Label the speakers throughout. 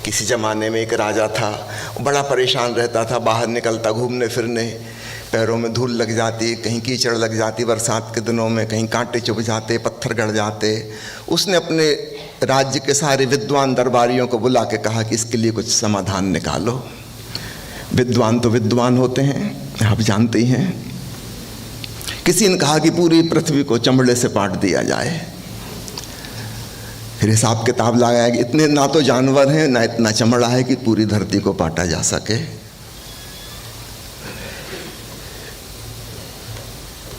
Speaker 1: किसी ज़माने में एक राजा था, बड़ा परेशान रहता था, बाहर निकलता घूमने फिरने, पैरों में धूल लग जाती, कहीं कीचड़ लग जाती बरसात के दिनों में, कहीं कांटे चुभ जाते, पत्थर गड़ जाते। उसने अपने राज्य के सारे विद्वान दरबारियों को बुला के कहा कि इसके लिए कुछ समाधान निकालो। विद्वान तो विद्वान होते हैं, आप जानते ही हैं। किसी ने कहा कि पूरी पृथ्वी को चमड़े से पाट दिया जाए। फिर हिसाब किताब लगाया कि इतने ना तो जानवर हैं ना इतना चमड़ा है कि पूरी धरती को पाटा जा सके।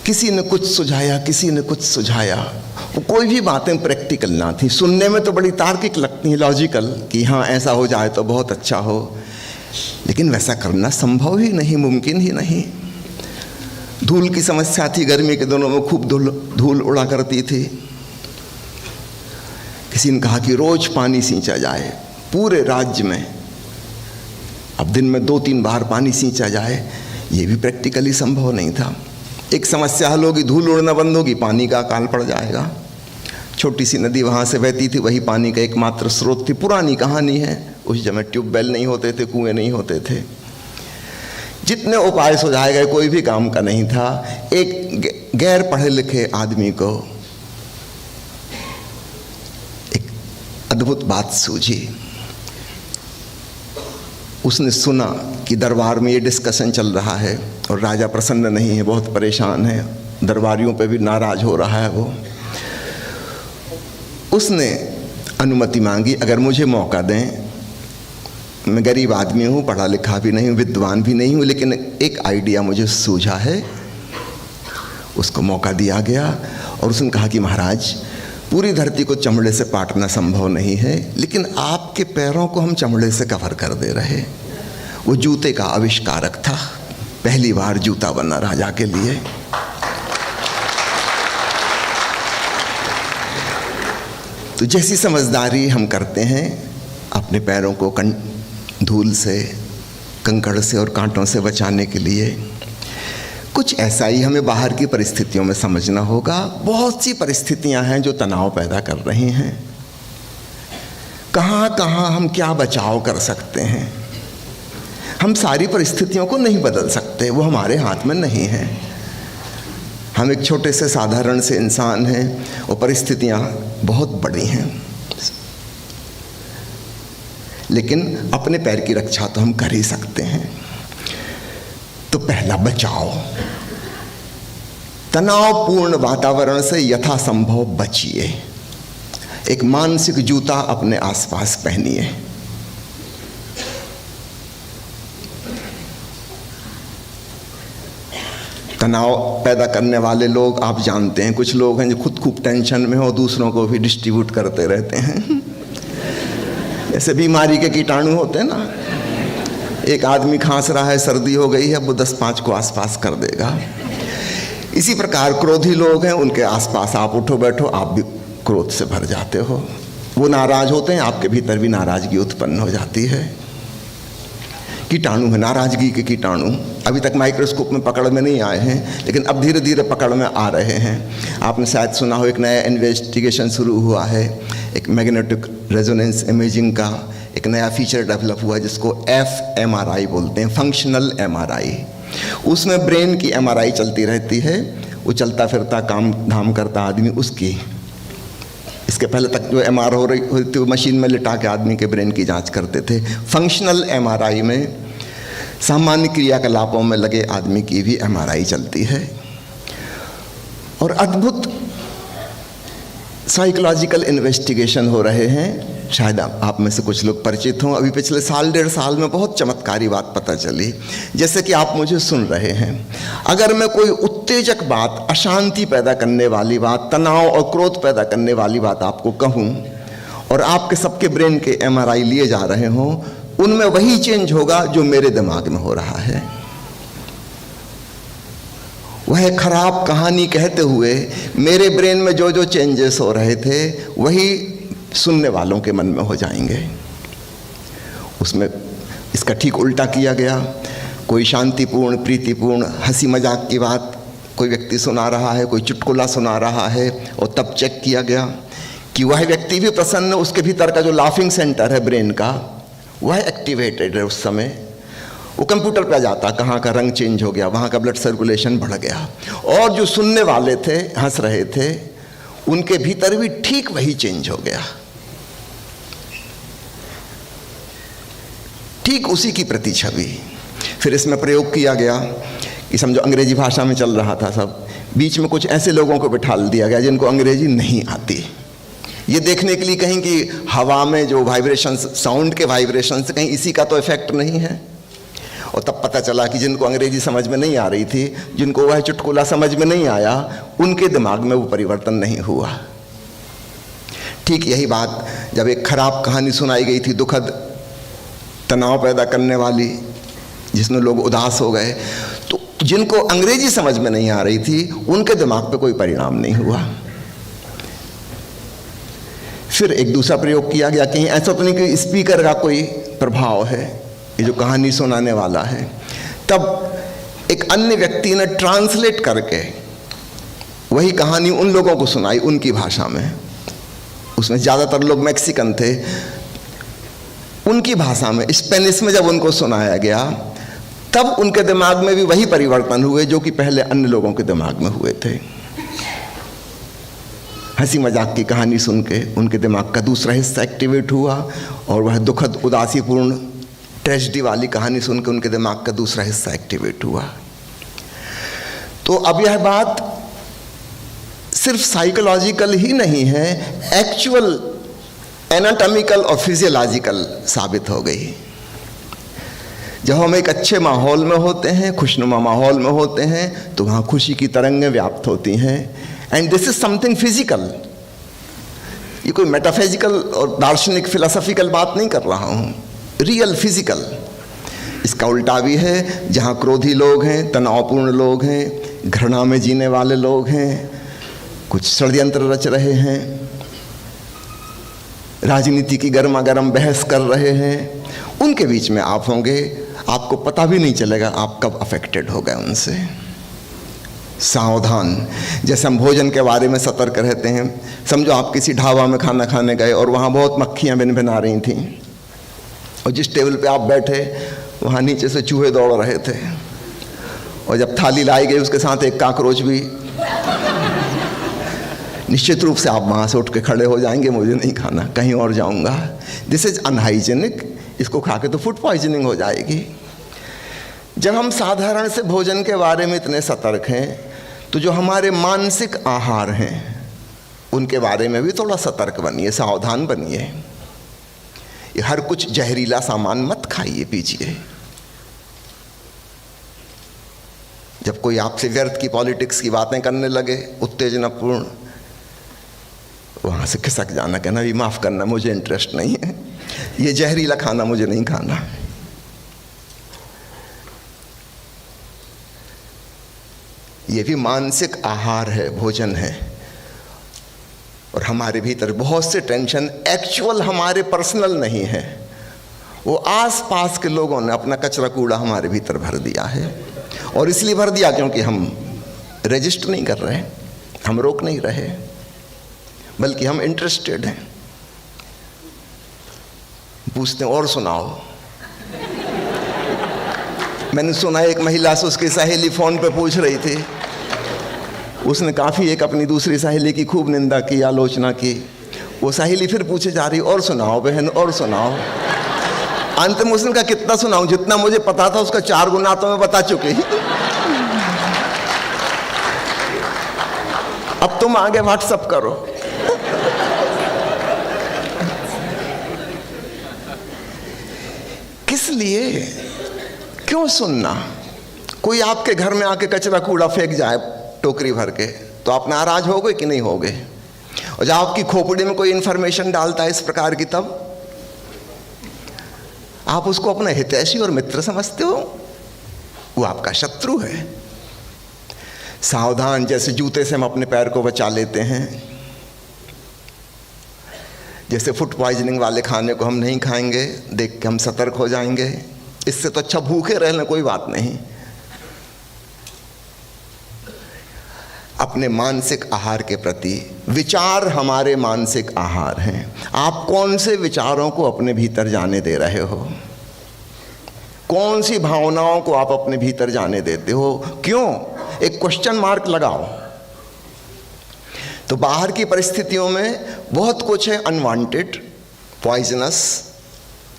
Speaker 1: किसी ने कुछ सुझाया, किसी ने कुछ सुझाया। वो कोई भी बातें प्रैक्टिकल ना थी, सुनने में तो बड़ी तार्किक लगती हैं, लॉजिकल, कि हाँ ऐसा हो जाए तो बहुत अच्छा हो, लेकिन वैसा करना संभव ही नहीं, मुमकिन ही नहीं। धूल की समस्या थी, गर्मी के दिनों में खूब धूल उड़ा करती थी। किसी ने कहा कि रोज पानी सींचा जाए पूरे राज्य में, अब दिन में 2-3 बार पानी सींचा जाए, ये भी प्रैक्टिकली संभव नहीं था। एक समस्या हल होगी, धूल उड़ना बंद होगी, पानी का अकाल पड़ जाएगा। छोटी सी नदी वहाँ से बहती थी, वही पानी का एकमात्र स्रोत थी। पुरानी कहानी है, उस समय ट्यूबवेल नहीं होते थे, कुएं नहीं होते थे। जितने उपाय सुझाए गए कोई भी काम का नहीं था। एक गैर पढ़े लिखे आदमी को एक अद्भुत बात सूझी। उसने सुना कि दरबार में ये डिस्कशन चल रहा है और राजा प्रसन्न नहीं है, बहुत परेशान है, दरबारियों पे भी नाराज हो रहा है वो। उसने अनुमति मांगी, अगर मुझे मौका दें, मैं गरीब आदमी हूँ, पढ़ा लिखा भी नहीं हूँ, विद्वान भी नहीं हूँ, लेकिन एक आइडिया मुझे सूझा है। उसको मौका दिया गया और उसने कहा कि महाराज, पूरी धरती को चमड़े से पाटना संभव नहीं है, लेकिन आपके पैरों को हम चमड़े से कवर कर दे रहे। वो जूते का आविष्कारक था, पहली बार जूता बना राजा के लिए। तो जैसी समझदारी हम करते हैं अपने पैरों को धूल से, कंकड़ से और कांटों से बचाने के लिए, कुछ ऐसा ही हमें बाहर की परिस्थितियों में समझना होगा। बहुत सी परिस्थितियां हैं जो तनाव पैदा कर रही हैं। कहाँ कहाँ हम क्या बचाव कर सकते हैं। हम सारी परिस्थितियों को नहीं बदल सकते, वो हमारे हाथ में नहीं है। हम एक छोटे से साधारण से इंसान हैं और परिस्थितियां बहुत बड़ी हैं, लेकिन अपने पैर की रक्षा तो हम कर ही सकते हैं। तो पहला, बचाओ। तनावपूर्ण वातावरण से यथासंभव बचिए। एक मानसिक जूता अपने आसपास पहनिए। तनाव पैदा करने वाले लोग आप जानते हैं, कुछ लोग हैं जो खुद खूब टेंशन में हो, दूसरों को भी डिस्ट्रीब्यूट करते रहते हैं। जैसे बीमारी के कीटाणु होते हैं ना, एक आदमी खांस रहा है, सर्दी हो गई है, वो 10-5 को आसपास कर देगा। इसी प्रकार क्रोधी लोग हैं, उनके आसपास आप उठो बैठो, आप भी क्रोध से भर जाते हो। वो नाराज होते हैं, आपके भीतर भी नाराजगी उत्पन्न हो जाती है। कीटाणु है, नाराजगी के कीटाणु। अभी तक माइक्रोस्कोप में पकड़ में नहीं आए हैं, लेकिन अब धीरे धीरे पकड़ में आ रहे हैं। आपने शायद सुना हो, एक नया इन्वेस्टिगेशन शुरू हुआ है, एक मैग्नेटिक रेजोनेंस इमेजिंग का एक नया फीचर डेवलप हुआ है, जिसको fMRI बोलते हैं, फंक्शनल MRI। उसमें ब्रेन की MRI चलती रहती है, वो चलता फिरता काम धाम करता आदमी उसकी। इसके पहले तक जो MR हो रही होती, वो मशीन में लिटा के आदमी के ब्रेन की जांच करते थे। फंक्शनल MRI में सामान्य क्रियाकलापों में लगे आदमी की भी MRI चलती है। और अद्भुत साइकोलॉजिकल इन्वेस्टिगेशन हो रहे हैं। शायद आप में से कुछ लोग परिचित हों। अभी पिछले 1.5 साल में बहुत चमत्कारी बात पता चली। जैसे कि आप मुझे सुन रहे हैं, अगर मैं कोई उत्तेजक बात, अशांति पैदा करने वाली बात, तनाव और क्रोध पैदा करने वाली बात आपको कहूं और आपके सबके ब्रेन के MRI लिए जा रहे हों, उनमें वही चेंज होगा जो मेरे दिमाग में हो रहा है। वह खराब कहानी कहते हुए मेरे ब्रेन में जो जो चेंजेस हो रहे थे, वही सुनने वालों के मन में हो जाएंगे। उसमें इसका ठीक उल्टा किया गया। कोई शांतिपूर्ण, प्रीतिपूर्ण, हंसी मजाक की बात कोई व्यक्ति सुना रहा है, कोई चुटकुला सुना रहा है, और तब चेक किया गया कि वह व्यक्ति भी प्रसन्न, उसके भीतर का जो लाफिंग सेंटर है ब्रेन का, वह एक्टिवेटेड है उस समय, वो कंप्यूटर पे आ जाता, कहाँ का रंग चेंज हो गया, वहाँ का ब्लड सर्कुलेशन बढ़ गया। और जो सुनने वाले थे, हंस रहे थे, उनके भीतर भी ठीक वही चेंज हो गया, ठीक उसी की प्रतिछवि। फिर इसमें प्रयोग किया गया कि समझो अंग्रेजी भाषा में चल रहा था सब, बीच में कुछ ऐसे लोगों को बिठा दिया गया जिनको अंग्रेजी नहीं आती, ये देखने के लिए कहीं कि हवा में जो वाइब्रेशंस, साउंड के वाइब्रेशंस, कहीं इसी का तो इफेक्ट नहीं है। और तब पता चला कि जिनको अंग्रेजी समझ में नहीं आ रही थी, जिनको वह चुटकुला समझ में नहीं आया, उनके दिमाग में वो परिवर्तन नहीं हुआ। ठीक यही बात जब एक खराब कहानी सुनाई गई थी, दुखद, तनाव पैदा करने वाली, जिसमें लोग उदास हो गए, तो जिनको अंग्रेजी समझ में नहीं आ रही थी, उनके दिमाग पे कोई परिणाम नहीं हुआ। फिर एक दूसरा प्रयोग किया गया, कहीं ऐसा तो नहीं कि स्पीकर का कोई प्रभाव है, ये जो कहानी सुनाने वाला है। तब एक अन्य व्यक्ति ने ट्रांसलेट करके वही कहानी उन लोगों को सुनाई उनकी भाषा में। उसमें ज़्यादातर लोग मैक्सिकन थे, उनकी भाषा में, स्पेनिश में जब उनको सुनाया गया, तब उनके दिमाग में भी वही परिवर्तन हुए जो कि पहले अन्य लोगों के दिमाग में हुए थे। हंसी मजाक की कहानी सुन के उनके दिमाग का दूसरा हिस्सा एक्टिवेट हुआ, और वह दुखद, उदासीपूर्ण, ट्रेजेडी वाली कहानी सुन के उनके दिमाग का दूसरा हिस्सा एक्टिवेट हुआ। तो अब यह बात सिर्फ साइकोलॉजिकल ही नहीं है, एक्चुअल एनाटॉमिकल और फिजियोलॉजिकल साबित हो गई। जब हम एक अच्छे माहौल में होते हैं, खुशनुमा माहौल में होते हैं, तो वहाँ खुशी की तरंगें व्याप्त होती हैं। And this is something physical. ये कोई मेटाफिजिकल और दार्शनिक फिलोसॉफिकल बात नहीं कर रहा हूँ, रियल फिजिकल। इसका उल्टा भी है, जहाँ क्रोधी लोग हैं, तनावपूर्ण लोग हैं, घृणा में जीने वाले लोग हैं, कुछ षड्यंत्र रच रहे हैं, राजनीति की गर्मा गर्म बहस कर रहे हैं, उनके बीच में आप होंगे, आपको पता भी नहीं चलेगा आप कब अफेक्टेड हो गए उनसे। सावधान। जैसे हम भोजन के बारे में सतर्क रहते हैं, समझो आप किसी ढाबा में खाना खाने गए और वहाँ बहुत मक्खियाँ भिन-भिना रही थीं, और जिस टेबल पे आप बैठे वहाँ नीचे से चूहे दौड़ रहे थे, और जब थाली लाई गई उसके साथ एक काकरोच भी, निश्चित रूप से आप वहाँ से उठ के खड़े हो जाएंगे, मुझे नहीं खाना, कहीं और जाऊँगा। दिस इज अनहाइजेनिक, इसको खा के तो फूड पॉइजनिंग हो जाएगी। जब हम साधारण से भोजन के बारे में इतने सतर्क हैं, तो जो हमारे मानसिक आहार हैं उनके बारे में भी थोड़ा सतर्क बनिए, सावधान बनिए। ये हर कुछ जहरीला सामान मत खाइए पीजिए। जब कोई आपसे व्यर्थ की पॉलिटिक्स की बातें करने लगे उत्तेजनापूर्ण, वहाँ से खिसक जाना, कहना भी माफ़ करना, मुझे इंटरेस्ट नहीं है, ये जहरीला खाना मुझे नहीं खाना। ये भी मानसिक आहार है, भोजन है। और हमारे भीतर बहुत से टेंशन एक्चुअल हमारे पर्सनल नहीं है, वो आस पास के लोगों ने अपना कचरा कूड़ा हमारे भीतर भर दिया है। और इसलिए भर दिया क्योंकि हम रजिस्टर नहीं कर रहे, हम रोक नहीं रहे, बल्कि हम इंटरेस्टेड हैं। पूछते हैं और सुनाओ। मैंने सुना एक महिला से उसकी सहेली फोन पे पूछ रही थी, उसने काफ़ी एक अपनी दूसरी सहेली की खूब निंदा की, आलोचना की। वो सहेली फिर पूछे जा रही, और सुनाओ बहन, और सुनाओ। अंत में उसने कहा कितना सुनाऊं, जितना मुझे पता था उसका 4 गुना तो मैं बता चुकी। अब तुम आगे व्हाट्सएप करो। किस लिए, क्यों सुनना? कोई आपके घर में आके कचरा कूड़ा फेंक जाए टोकरी भर के, तो आप नाराज होगे कि नहीं होगे? और जब आपकी खोपड़ी में कोई इंफॉर्मेशन डालता है इस प्रकार की, तब आप उसको अपना हितैषी और मित्र समझते हो, वो आपका शत्रु है। सावधान। जैसे जूते से हम अपने पैर को बचा लेते हैं, जैसे फूड पॉइजनिंग वाले खाने को हम नहीं खाएंगे, देख के हम सतर्क हो जाएंगे, इससे तो अच्छा भूखे रह लें, कोई बात नहीं। अपने मानसिक आहार के प्रति। विचार हमारे मानसिक आहार हैं। आप कौन से विचारों को अपने भीतर जाने दे रहे हो? कौन सी भावनाओं को आप अपने भीतर जाने देते हो? क्यों? एक क्वेश्चन मार्क लगाओ। तो बाहर की परिस्थितियों में बहुत कुछ है अनवांटेड, पॉइजनस,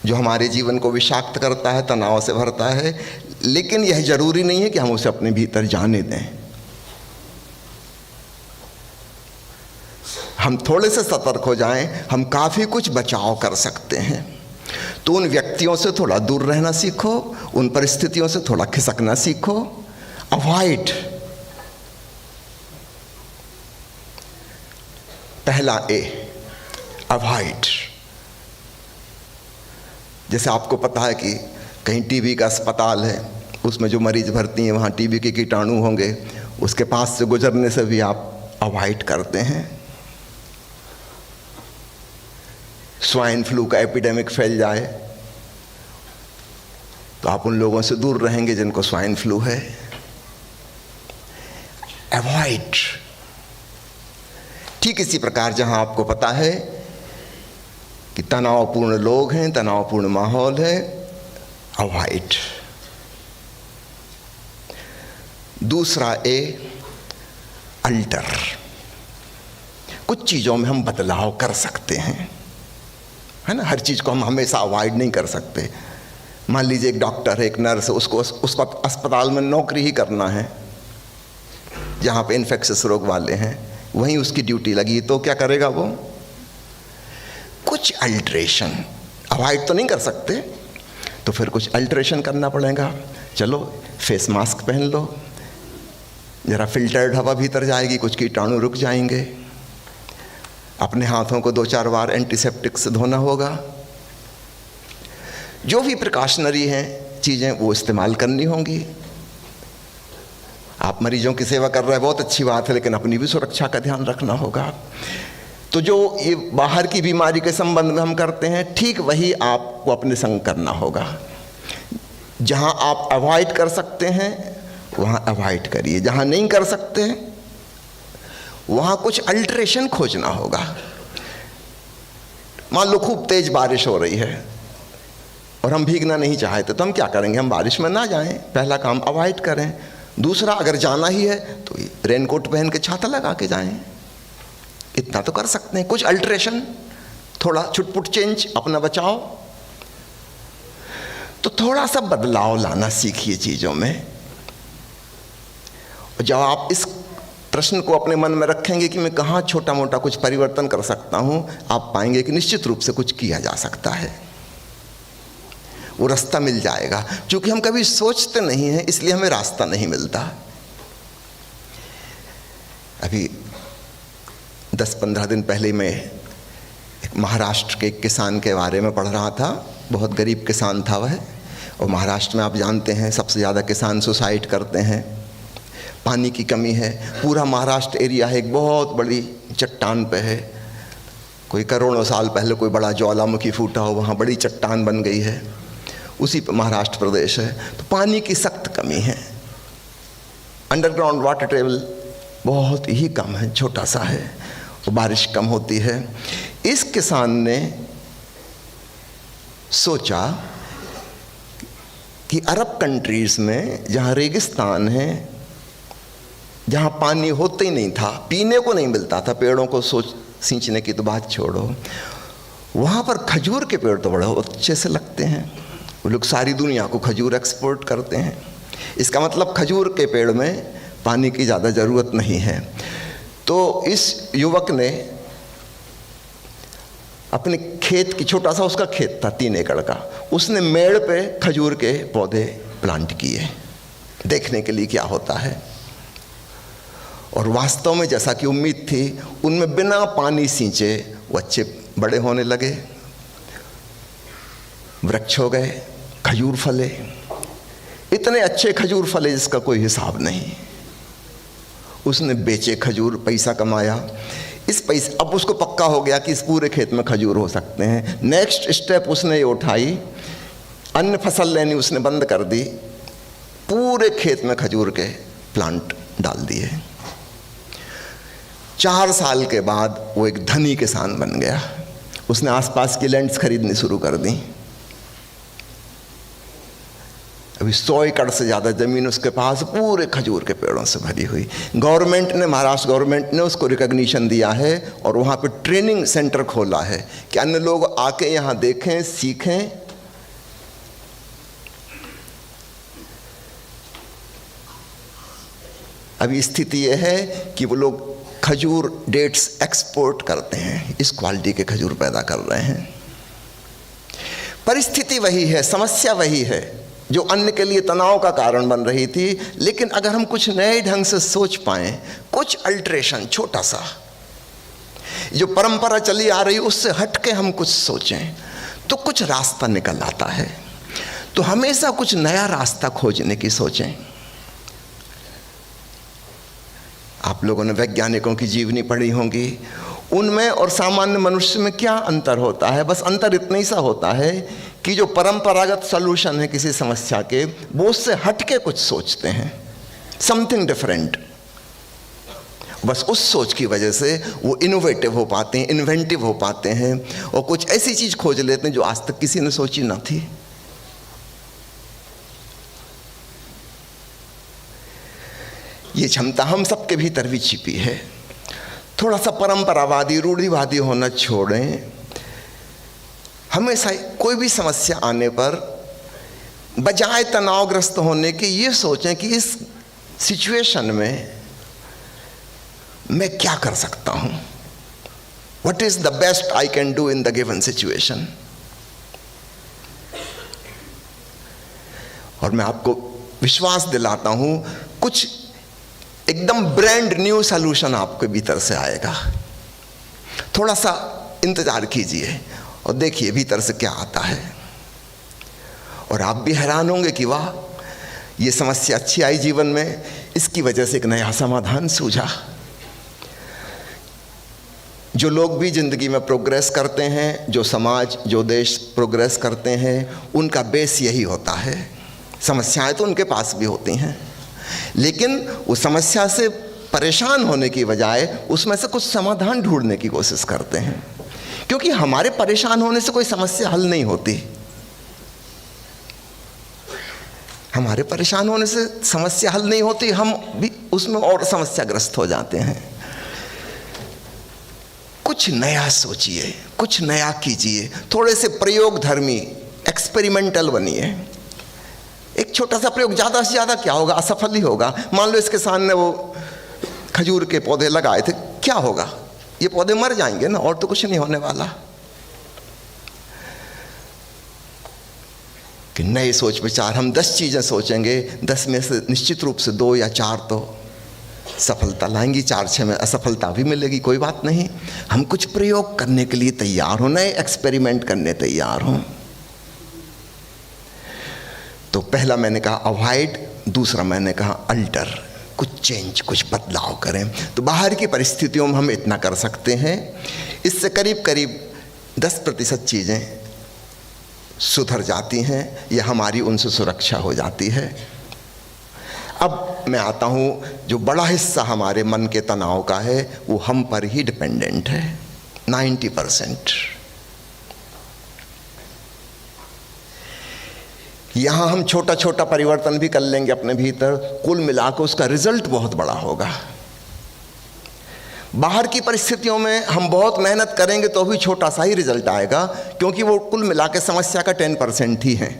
Speaker 1: जो हमारे जीवन को विषाक्त करता है, तनाव से भरता है, लेकिन यह जरूरी नहीं है कि हम उसे अपने भीतर जाने दें। हम थोड़े से सतर्क हो जाएं, हम काफ़ी कुछ बचाव कर सकते हैं। तो उन व्यक्तियों से थोड़ा दूर रहना सीखो, उन परिस्थितियों से थोड़ा खिसकना सीखो। अवॉइड, पहला ए, अवॉइड। जैसे आपको पता है कि कहीं टीबी का अस्पताल है, उसमें जो मरीज भर्ती हैं वहाँ टीबी के कीटाणु होंगे, उसके पास से गुजरने से भी आप अवॉइड करते हैं। स्वाइन फ्लू का एपिडेमिक फैल जाए तो आप उन लोगों से दूर रहेंगे जिनको स्वाइन फ्लू है। अवॉइड। ठीक इसी प्रकार जहां आपको पता है कि तनावपूर्ण लोग हैं, तनावपूर्ण माहौल है, अवॉइड। दूसरा ए, अल्टर। कुछ चीजों में हम बदलाव कर सकते हैं, है ना। हर चीज को हम हमेशा अवॉइड नहीं कर सकते। मान लीजिए एक डॉक्टर है, एक नर्स है, उसको अस्पताल में नौकरी ही करना है जहां पे इन्फेक्शस रोग वाले हैं, वहीं उसकी ड्यूटी लगी, तो क्या करेगा वो? कुछ अल्ट्रेशन। अवॉइड तो नहीं कर सकते, तो फिर कुछ अल्ट्रेशन करना पड़ेगा। चलो फेस मास्क पहन लो, जरा फिल्टर्ड हवा भीतर जाएगी, कुछ कीटाणु रुक जाएंगे। अपने हाथों को 2-4 बार एंटीसेप्टिक से धोना होगा। जो भी प्रिकॉशनरी हैं चीज़ें वो इस्तेमाल करनी होंगी। आप मरीजों की सेवा कर रहे हैं, बहुत अच्छी बात है, लेकिन अपनी भी सुरक्षा का ध्यान रखना होगा। तो जो ये बाहर की बीमारी के संबंध में हम करते हैं, ठीक वही आपको अपने संग करना होगा। जहां आप अवॉइड कर सकते हैं वहां अवॉइड करिए, जहां नहीं कर सकते वहां कुछ अल्ट्रेशन खोजना होगा। मान लो खूब तेज बारिश हो रही है और हम भीगना नहीं चाहते, तो हम क्या करेंगे? हम बारिश में ना जाएं, पहला काम अवॉइड करें। दूसरा, अगर जाना ही है तो रेनकोट पहन के छाता लगा के जाएं। इतना तो कर सकते हैं। कुछ अल्ट्रेशन, थोड़ा छुटपुट चेंज, अपना बचाओ। तो थोड़ा सा बदलाव लाना सीखिए चीजों में। और जब आप इस प्रश्न को अपने मन में रखेंगे कि मैं कहाँ छोटा मोटा कुछ परिवर्तन कर सकता हूं, आप पाएंगे कि निश्चित रूप से कुछ किया जा सकता है। वो रास्ता मिल जाएगा। क्योंकि हम कभी सोचते नहीं हैं, इसलिए हमें रास्ता नहीं मिलता। अभी 10-15 दिन पहले मैं एक महाराष्ट्र के एक किसान के बारे में पढ़ रहा था। बहुत गरीब किसान था वह, और महाराष्ट्र में आप जानते हैं सबसे ज़्यादा किसान सुसाइड करते हैं। पानी की कमी है। पूरा महाराष्ट्र एरिया है, एक बहुत बड़ी चट्टान पे है। कोई करोड़ों साल पहले कोई बड़ा ज्वालामुखी फूटा हो, वहाँ बड़ी चट्टान बन गई है, उसी पर महाराष्ट्र प्रदेश है। तो पानी की सख्त कमी है। अंडरग्राउंड वाटर टेबल बहुत ही कम है, छोटा सा है, और बारिश कम होती है। इस किसान ने सोचा कि अरब कंट्रीज में जहाँ रेगिस्तान है, जहाँ पानी होते ही नहीं था, पीने को नहीं मिलता था, पेड़ों को सींचने की तो बात छोड़ो, वहाँ पर खजूर के पेड़ तो बड़े अच्छे से लगते हैं। वो लोग सारी दुनिया को खजूर एक्सपोर्ट करते हैं। इसका मतलब खजूर के पेड़ में पानी की ज़्यादा ज़रूरत नहीं है। तो इस युवक ने अपने खेत की, छोटा सा उसका खेत था 3 एकड़ का, उसने मेड़ पे खजूर के पौधे प्लांट किए देखने के लिए क्या होता है। और वास्तव में जैसा कि उम्मीद थी, उनमें बिना पानी सींचे वो अच्छे बड़े होने लगे, वृक्ष हो गए, खजूर फले, इतने अच्छे खजूर फले जिसका कोई हिसाब नहीं। उसने बेचे खजूर, पैसा कमाया। इस पैसे, अब उसको पक्का हो गया कि इस पूरे खेत में खजूर हो सकते हैं। नेक्स्ट स्टेप उसने ये उठाई, अन्य फसल लेनी उसने बंद कर दी, पूरे खेत में खजूर के प्लांट डाल दिए। 4 साल के बाद वो एक धनी किसान बन गया। उसने आसपास की लैंड्स खरीदनी शुरू कर दी। अभी 100 एकड़ से ज़्यादा ज़मीन उसके पास पूरे खजूर के पेड़ों से भरी हुई। गवर्नमेंट ने, महाराष्ट्र गवर्नमेंट ने उसको रिकॉग्निशन दिया है और वहाँ पे ट्रेनिंग सेंटर खोला है कि अन्य लोग आके यहाँ देखें, सीखें। अभी स्थिति यह है कि वो लोग खजूर डेट्स एक्सपोर्ट करते हैं, इस क्वालिटी के खजूर पैदा कर रहे हैं। परिस्थिति वही है, समस्या वही है जो अन्य के लिए तनाव का कारण बन रही थी। लेकिन अगर हम कुछ नए ढंग से सोच पाएं, कुछ अल्ट्रेशन, छोटा सा, जो परंपरा चली आ रही उससे हटके हम कुछ सोचें तो कुछ रास्ता निकल आता है। तो हमेशा कुछ नया रास्ता खोजने की सोचें। आप लोगों ने वैज्ञानिकों की जीवनी पढ़ी होंगी, उनमें और सामान्य मनुष्य में क्या अंतर होता है? बस अंतर इतना ही सा होता है कि जो परंपरागत सॉल्यूशन है किसी समस्या के, वो उससे हटके कुछ सोचते हैं, समथिंग डिफरेंट। बस उस सोच की वजह से वो इनोवेटिव हो पाते हैं, इन्वेंटिव हो पाते हैं और कुछ ऐसी चीज खोज लेते हैं जो आज तक किसी ने सोची ना थी। ये क्षमता हम सबके भीतर भी छिपी है। थोड़ा सा परंपरावादी, रूढ़िवादी होना छोड़ें। हमेशा कोई भी समस्या आने पर बजाय तनावग्रस्त होने के ये सोचें कि इस सिचुएशन में मैं क्या कर सकता हूं, what is the best I can do in the given situation. और मैं आपको विश्वास दिलाता हूं, कुछ एकदम ब्रांड न्यू सॉल्यूशन आपके भीतर से आएगा। थोड़ा सा इंतजार कीजिए और देखिए भीतर से क्या आता है। और आप भी हैरान होंगे कि वाह, ये समस्या अच्छी आई जीवन में, इसकी वजह से एक नया समाधान सूझा। जो लोग भी जिंदगी में प्रोग्रेस करते हैं, जो समाज, जो देश प्रोग्रेस करते हैं, उनका बेस यही होता है। समस्याएं तो उनके पास भी होती हैं, लेकिन उस समस्या से परेशान होने की बजाय उसमें से कुछ समाधान ढूंढने की कोशिश करते हैं। क्योंकि हमारे परेशान होने से कोई समस्या हल नहीं होती। हमारे परेशान होने से समस्या हल नहीं होती, हम भी उसमें और समस्याग्रस्त हो जाते हैं। कुछ नया सोचिए, कुछ नया कीजिए, थोड़े से प्रयोगधर्मी, एक्सपेरिमेंटल बनिए। एक छोटा सा प्रयोग, ज़्यादा से ज़्यादा क्या होगा, असफल ही होगा। मान लो इसके सामने वो खजूर के पौधे लगाए थे, क्या होगा? ये पौधे मर जाएंगे ना, और तो कुछ नहीं होने वाला। कि नए सोच विचार, हम 10 चीज़ें सोचेंगे, 10 में से निश्चित रूप से 2 या 4 तो सफलता लाएंगी, 4-6 में असफलता भी मिलेगी, कोई बात नहीं। हम कुछ प्रयोग करने के लिए तैयार हो, नए एक्सपेरिमेंट करने तैयार हों। तो पहला मैंने कहा अवॉइड, दूसरा मैंने कहा अल्टर, कुछ चेंज, कुछ बदलाव करें। तो बाहर की परिस्थितियों में हम इतना कर सकते हैं, इससे करीब करीब 10% चीज़ें सुधर जाती हैं या हमारी उनसे सुरक्षा हो जाती है। अब मैं आता हूँ, जो बड़ा हिस्सा हमारे मन के तनाव का है वो हम पर ही डिपेंडेंट है, 90%। यहाँ हम छोटा छोटा परिवर्तन भी कर लेंगे अपने भीतर, कुल मिलाकर उसका रिजल्ट बहुत बड़ा होगा। बाहर की परिस्थितियों में हम बहुत मेहनत करेंगे तो भी छोटा सा ही रिजल्ट आएगा, क्योंकि वो कुल मिलाकर समस्या का 10% ही है।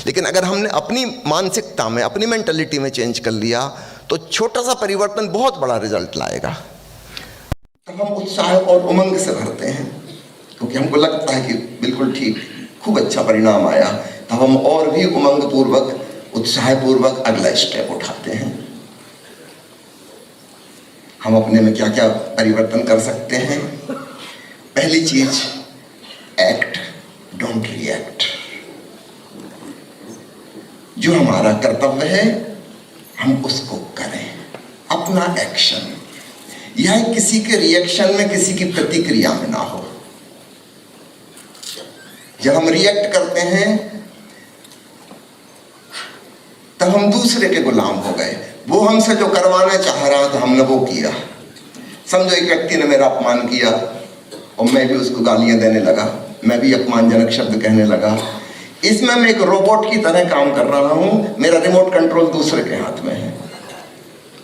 Speaker 1: लेकिन अगर हमने अपनी मानसिकता में, अपनी मेंटालिटी में चेंज कर लिया तो छोटा सा परिवर्तन बहुत बड़ा रिजल्ट लाएगा। तब हम उत्साह और उमंग से भरते हैं, क्योंकि हमको लगता है कि बिल्कुल ठीक, खूब अच्छा परिणाम आया। तब हम और भी उमंग पूर्वक, उत्साह पूर्वक अगला स्टेप उठाते हैं। हम अपने में क्या क्या परिवर्तन कर सकते हैं? पहली चीज, एक्ट, डोंट रिएक्ट। जो हमारा कर्तव्य है हम उसको करें, अपना एक्शन। यह किसी के रिएक्शन में, किसी की प्रतिक्रिया में ना हो। जब हम रिएक्ट करते हैं तब हम दूसरे के गुलाम हो गए। वो हमसे जो करवाना चाह रहा था हमने वो किया। समझो एक व्यक्ति ने मेरा अपमान किया और मैं भी उसको गालियां देने लगा, मैं भी अपमानजनक शब्द कहने लगा। इसमें मैं एक रोबोट की तरह काम कर रहा हूं, मेरा रिमोट कंट्रोल दूसरे के हाथ में है।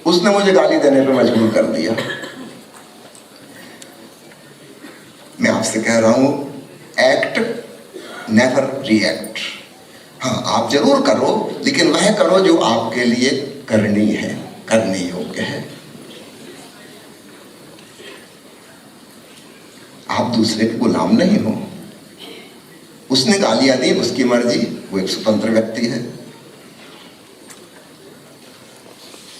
Speaker 1: उसने मुझे गाली देने पर मजबूर कर दिया। मैं आपसे कह रहा हूं, एक्ट नेवर रिएक्ट। हाँ, आप जरूर करो, लेकिन वह करो जो आपके लिए करनी है, करने योग्य है। आप दूसरे के गुलाम नहीं हो। उसने गालियां दी, उसकी मर्जी, वो एक स्वतंत्र व्यक्ति है।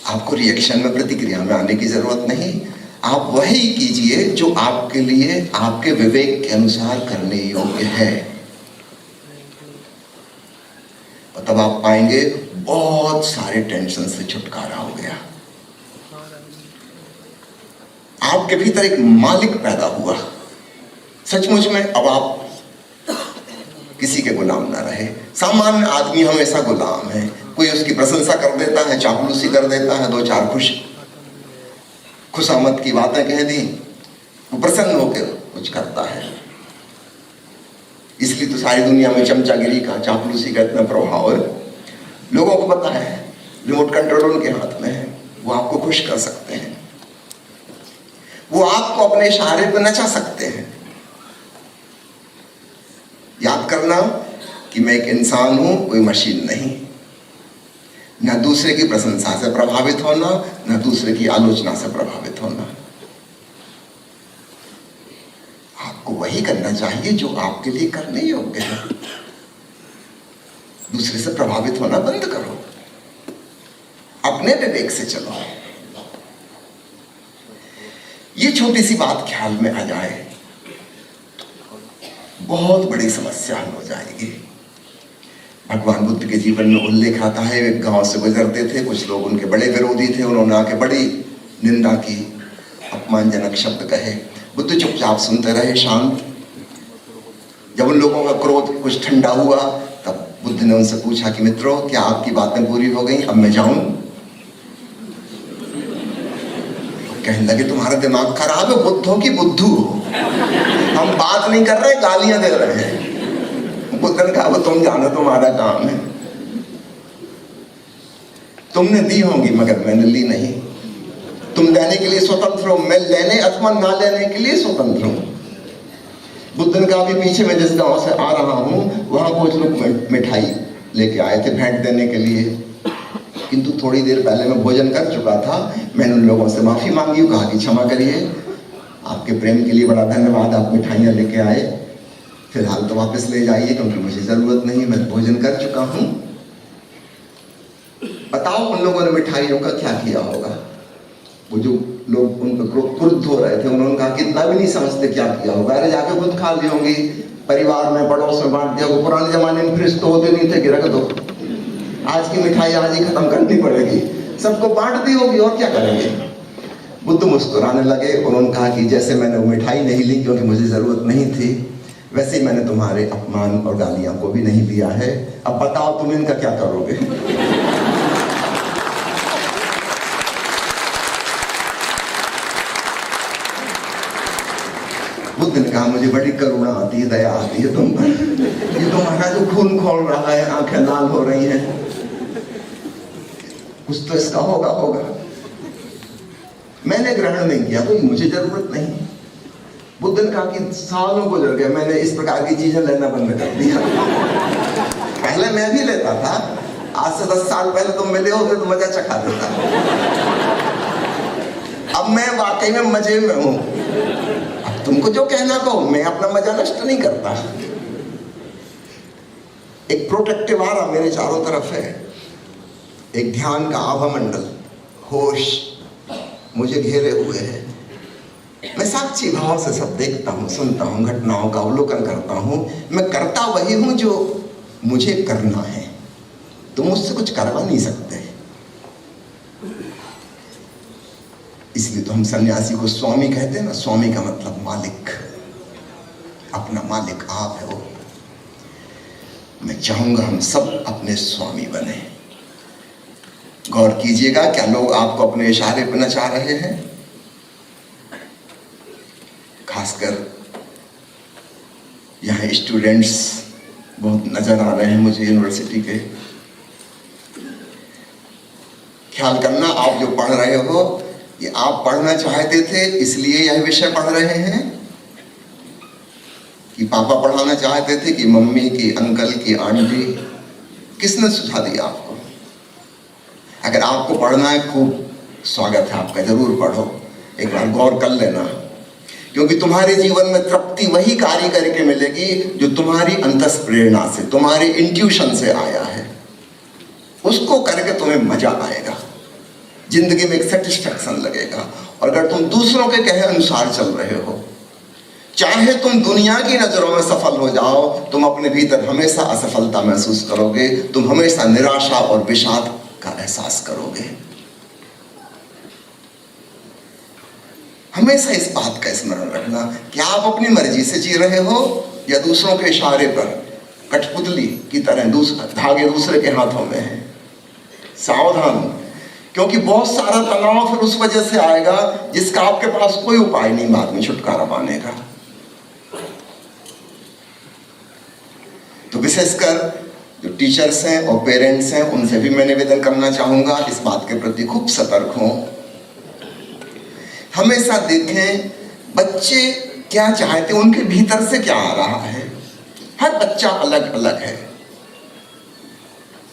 Speaker 1: आपको रिएक्शन में, प्रतिक्रिया में आने की जरूरत नहीं। आप वही कीजिए जो आपके लिए, आपके विवेक के अनुसार करने योग्य है। और तब आप पाएंगे बहुत सारे टेंशन से छुटकारा हो गया। आपके भीतर एक मालिक पैदा हुआ सचमुच में। अब आप किसी के गुलाम ना रहे। सामान्य आदमी हमेशा गुलाम है। कोई उसकी प्रशंसा कर देता है, चापलूसी कर देता है, दो चार खुशामद की बातें कह दी, वो प्रसन्न होकर कुछ करता है। इसलिए तो सारी दुनिया में चमचागिरी का, चापलूसी का इतना प्रभाव है। लोगों को पता है रिमोट कंट्रोल उनके हाथ में है, वो आपको खुश कर सकते हैं, वो आपको अपने इशारे पर नचा सकते हैं। याद करना कि मैं एक इंसान हूं, कोई मशीन नहीं। न दूसरे की प्रशंसा से प्रभावित होना, न दूसरे की आलोचना से प्रभावित होना। आपको वही करना चाहिए जो आपके लिए करने योग्य है। दूसरे से प्रभावित होना बंद करो, अपने विवेक से चलो। ये छोटी सी बात ख्याल में आ जाए, बहुत बड़ी समस्या हल हो जाएगी। भगवान बुद्ध के जीवन में उल्लेख आता है, वे गांव से गुजरते थे, कुछ लोग उनके बड़े विरोधी थे, उन्होंने आके बड़ी निंदा की, अपमानजनक शब्द कहे। बुद्ध चुपचाप सुनते रहे, शांत। जब उन लोगों का क्रोध कुछ ठंडा हुआ, तब बुद्ध ने उनसे पूछा कि मित्रों, क्या आपकी बातें पूरी हो गई, अब मैं जाऊं? कहने लगे, तुम्हारा दिमाग खराब है, बुद्धों की बुद्धू हो। हम बात नहीं कर रहे, गालियां दे रहे हैं। बुद्ध ने कहा, वो तुम जानो, तुम्हारा काम है। तुमने दी होंगी मगर मैंने ली नहीं। तुम देने के लिए स्वतंत्र हो, मैं लेने अथवा ना लेने के लिए स्वतंत्र हूं। बुद्ध ने कहा, अभी पीछे मैं जिस गांव से आ रहा हूं, वहां कुछ लोग मिठाई लेके आए थे भेंट देने के लिए, किंतु थोड़ी देर पहले मैं भोजन कर चुका था। मैंने उन लोगों से माफी मांगी, कहा कि क्षमा करिए, आपके प्रेम के लिए बड़ा धन्यवाद, आप मिठाइयाँ लेके आए, फिलहाल तो वापस ले जाइए क्योंकि मुझे जरूरत नहीं, मैं भोजन कर चुका हूं। बताओ उन लोगों ने मिठाइयों का क्या किया होगा? वो जो लोग उन पर क्रुद्ध हो रहे थे, उन्होंने कहा, कितना भी नहीं समझते क्या किया होगा, अरे जाके खुद खा ली होंगी, परिवार में पड़ोस में बांट दिया। वो पुराने जमाने में फ्रिज तो होते नहीं थे कि रख दो, आज की मिठाई आज ही खत्म करनी पड़ेगी, सबको बांट दी होगी, और क्या करेंगे? बुद्ध मुस्कुराने लगे। उन्होंने कहा कि जैसे मैंने वो मिठाई नहीं ली क्योंकि मुझे जरूरत नहीं थी, वैसे ही मैंने तुम्हारे अपमान और गालियां को भी नहीं लिया है। अब बताओ तुम इनका क्या करोगे? बुद्ध ने कहा, मुझे बड़ी करुणा आती है, दया आती है तुम पर। ये तुम्हारा जो खून खोल रहा है, आंखें लाल हो रही हैं, कुछ तो इसका होगा। मैंने ग्रहण नहीं किया, तो मुझे जरूरत नहीं। बुद्ध ने कहा कि सालों गुजर गए, मैंने इस प्रकार की चीजें लेना बंद कर दिया। पहले मैं भी लेता था, आज से 10 साल पहले तुम मिले होते तो मजा चखा देता। अब मैं वाकई में मजे में हूं। अब तुमको जो कहना कहो, मैं अपना मजा नष्ट नहीं करता। एक प्रोटेक्टिव आरा मेरे चारों तरफ है, एक ध्यान का आभा मंडल, होश मुझे घेरे हुए है। मैं साक्षी भाव से सब देखता हूँ, सुनता हूँ, घटनाओं का अवलोकन करता हूँ। मैं करता वही हूँ जो मुझे करना है, तुम मुझसे कुछ करवा नहीं सकते। इसलिए तो हम सन्यासी को स्वामी कहते हैं ना। स्वामी का मतलब मालिक, अपना मालिक आप है वो। मैं चाहूंगा हम सब अपने स्वामी बने। गौर कीजिएगा, क्या लोग आपको अपने इशारे पर नचा रहे हैं? खासकर यहाँ स्टूडेंट्स बहुत नजर आ रहे हैं मुझे यूनिवर्सिटी के। ख्याल करना, आप जो पढ़ रहे हो ये आप पढ़ना चाहते थे इसलिए यह विषय पढ़ रहे हैं, कि पापा पढ़ाना चाहते थे, कि मम्मी, की अंकल, की आंटी, किसने सुझा दिया आपको? अगर आपको पढ़ना है, खूब स्वागत है आपका, जरूर पढ़ो, एक बार गौर कर लेना, क्योंकि तुम्हारे जीवन में तृप्ति वही कार्य करके मिलेगी जो तुम्हारी अंतस प्रेरणा से, तुम्हारे इंट्यूशन से आया है। उसको करके तुम्हें मजा आएगा, जिंदगी में एक सेटिस्फैक्शन लगेगा। और अगर तुम दूसरों के कहे अनुसार चल रहे हो, चाहे तुम दुनिया की नजरों में सफल हो जाओ, तुम अपने भीतर हमेशा असफलता महसूस करोगे, तुम हमेशा निराशा और विषाद का एहसास करोगे। हमेशा इस बात का स्मरण रखना कि आप अपनी मर्जी से जी रहे हो या दूसरों के इशारे पर, कठपुतली की तरह धागे दूसरे के हाथों में है। सावधान, क्योंकि बहुत सारा तनाव फिर उस वजह से आएगा जिसका आपके पास कोई उपाय नहीं बाद में छुटकारा पाने का। तो विशेषकर जो टीचर्स हैं और पेरेंट्स हैं, उनसे भी मैं निवेदन करना चाहूंगा, इस बात के प्रति खूब सतर्क हों। हमेशा देखें बच्चे क्या चाहते, उनके भीतर से क्या आ रहा है। हर बच्चा अलग अलग है।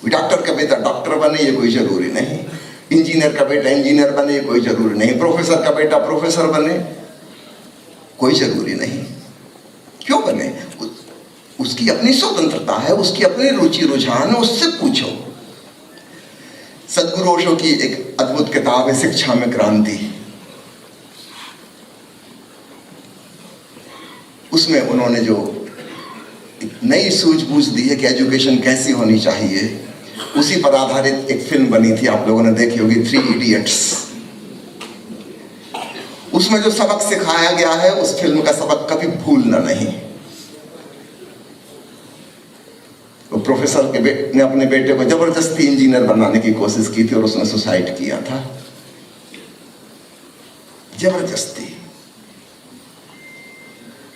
Speaker 1: डॉक्टर का बेटा डॉक्टर बने ये कोई जरूरी नहीं, इंजीनियर का बेटा इंजीनियर बने ये कोई जरूरी नहीं, प्रोफेसर का बेटा प्रोफेसर बने कोई जरूरी नहीं। क्यों बने? उसकी अपनी स्वतंत्रता है, उसकी अपनी रुचि रुझान है, उससे पूछो। सदगुरु ओशो की एक अद्भुत किताब है शिक्षा में क्रांति। उसमें उन्होंने जो नई सूझबूझ दी है कि एजुकेशन कैसी होनी चाहिए, उसी पर आधारित एक फिल्म बनी थी, आप लोगों ने देखी होगी, 3 इडियट्स। उसमें जो सबक सिखाया गया है, उस फिल्म का सबक कभी भूलना नहीं। वो प्रोफेसर के ने अपने बेटे को जबरदस्ती इंजीनियर बनाने की कोशिश की थी और उसने सुसाइड किया था, जबरदस्ती।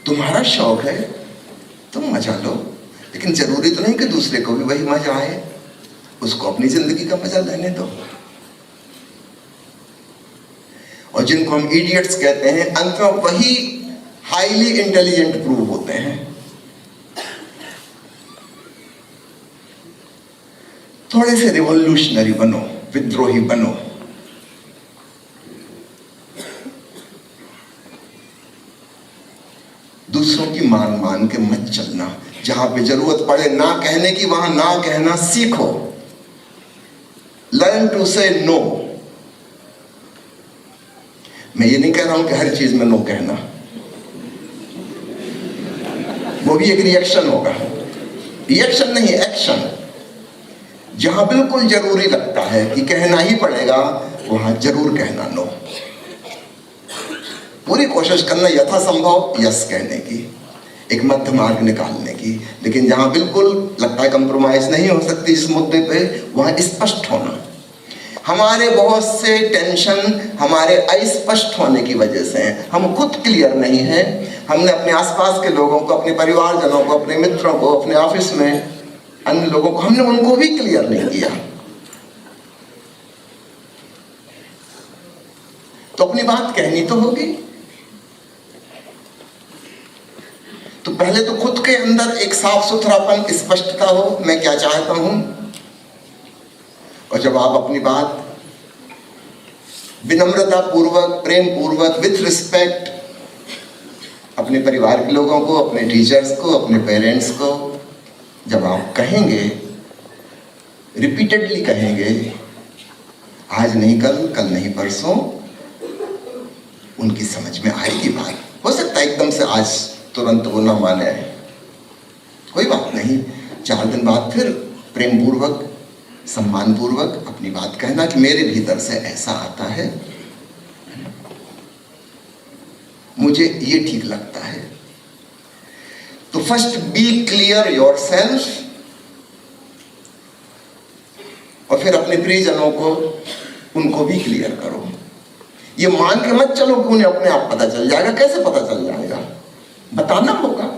Speaker 1: तुम्हारा शौक है, तुम मजा लो, लेकिन जरूरी तो नहीं कि दूसरे को भी वही मजा आए, उसको अपनी जिंदगी का मजा लेने दो। और जिनको हम इडियट्स कहते हैं, अंत में वही हाईली इंटेलिजेंट प्रूव होते हैं। थोड़े से रिवॉल्यूशनरी बनो, विद्रोही बनो। दूसरों की मान के मत चलना। जहां पे जरूरत पड़े ना कहने की, वहां ना कहना सीखो। लर्न टू से नो। मैं ये नहीं कह रहा हूं कि हर चीज में नो कहना, वो भी एक रिएक्शन होगा। रिएक्शन नहीं, एक्शन। जहां बिल्कुल जरूरी लगता है कि कहना ही पड़ेगा, वहां जरूर कहना नो। पूरी कोशिश करना यथासंभव यस कहने की, एक मध्य मार्ग निकालने की। लेकिन जहां बिल्कुल लगता है कंप्रोमाइज नहीं हो सकती इस मुद्दे पे, वहां स्पष्ट होना। हमारे बहुत से टेंशन हमारे अस्पष्ट होने की वजह से हैं। हम खुद क्लियर नहीं हैं। हमने अपने आसपास के लोगों को, अपने परिवारजनों को, अपने मित्रों को, अपने ऑफिस में अन्य लोगों को, हमने उनको भी क्लियर नहीं किया। तो अपनी बात कहनी तो होगी। तो पहले तो खुद के अंदर एक साफ सुथरापन, स्पष्टता हो, मैं क्या चाहता हूं। और जब आप अपनी बात विनम्रता पूर्वक, प्रेम पूर्वक, विथ रिस्पेक्ट अपने परिवार के लोगों को, अपने टीचर्स को, अपने पेरेंट्स को जब आप कहेंगे, रिपीटेडली कहेंगे, आज नहीं कल, कल नहीं परसों, उनकी समझ में आएगी बात। हो सकता है एकदम से आज तुरंत वो ना माने, कोई बात नहीं। 4 दिन बाद फिर प्रेम पूर्वक, सम्मान पूर्वक अपनी बात कहना कि मेरे भीतर से ऐसा आता है, मुझे ये ठीक लगता है। तो फर्स्ट बी क्लियर योरसेल्फ, और फिर अपने प्रियजनों को, उनको भी क्लियर करो। ये मान के मत चलो कि उन्हें अपने आप पता चल जाएगा। कैसे पता चल जाएगा? बताना होगा।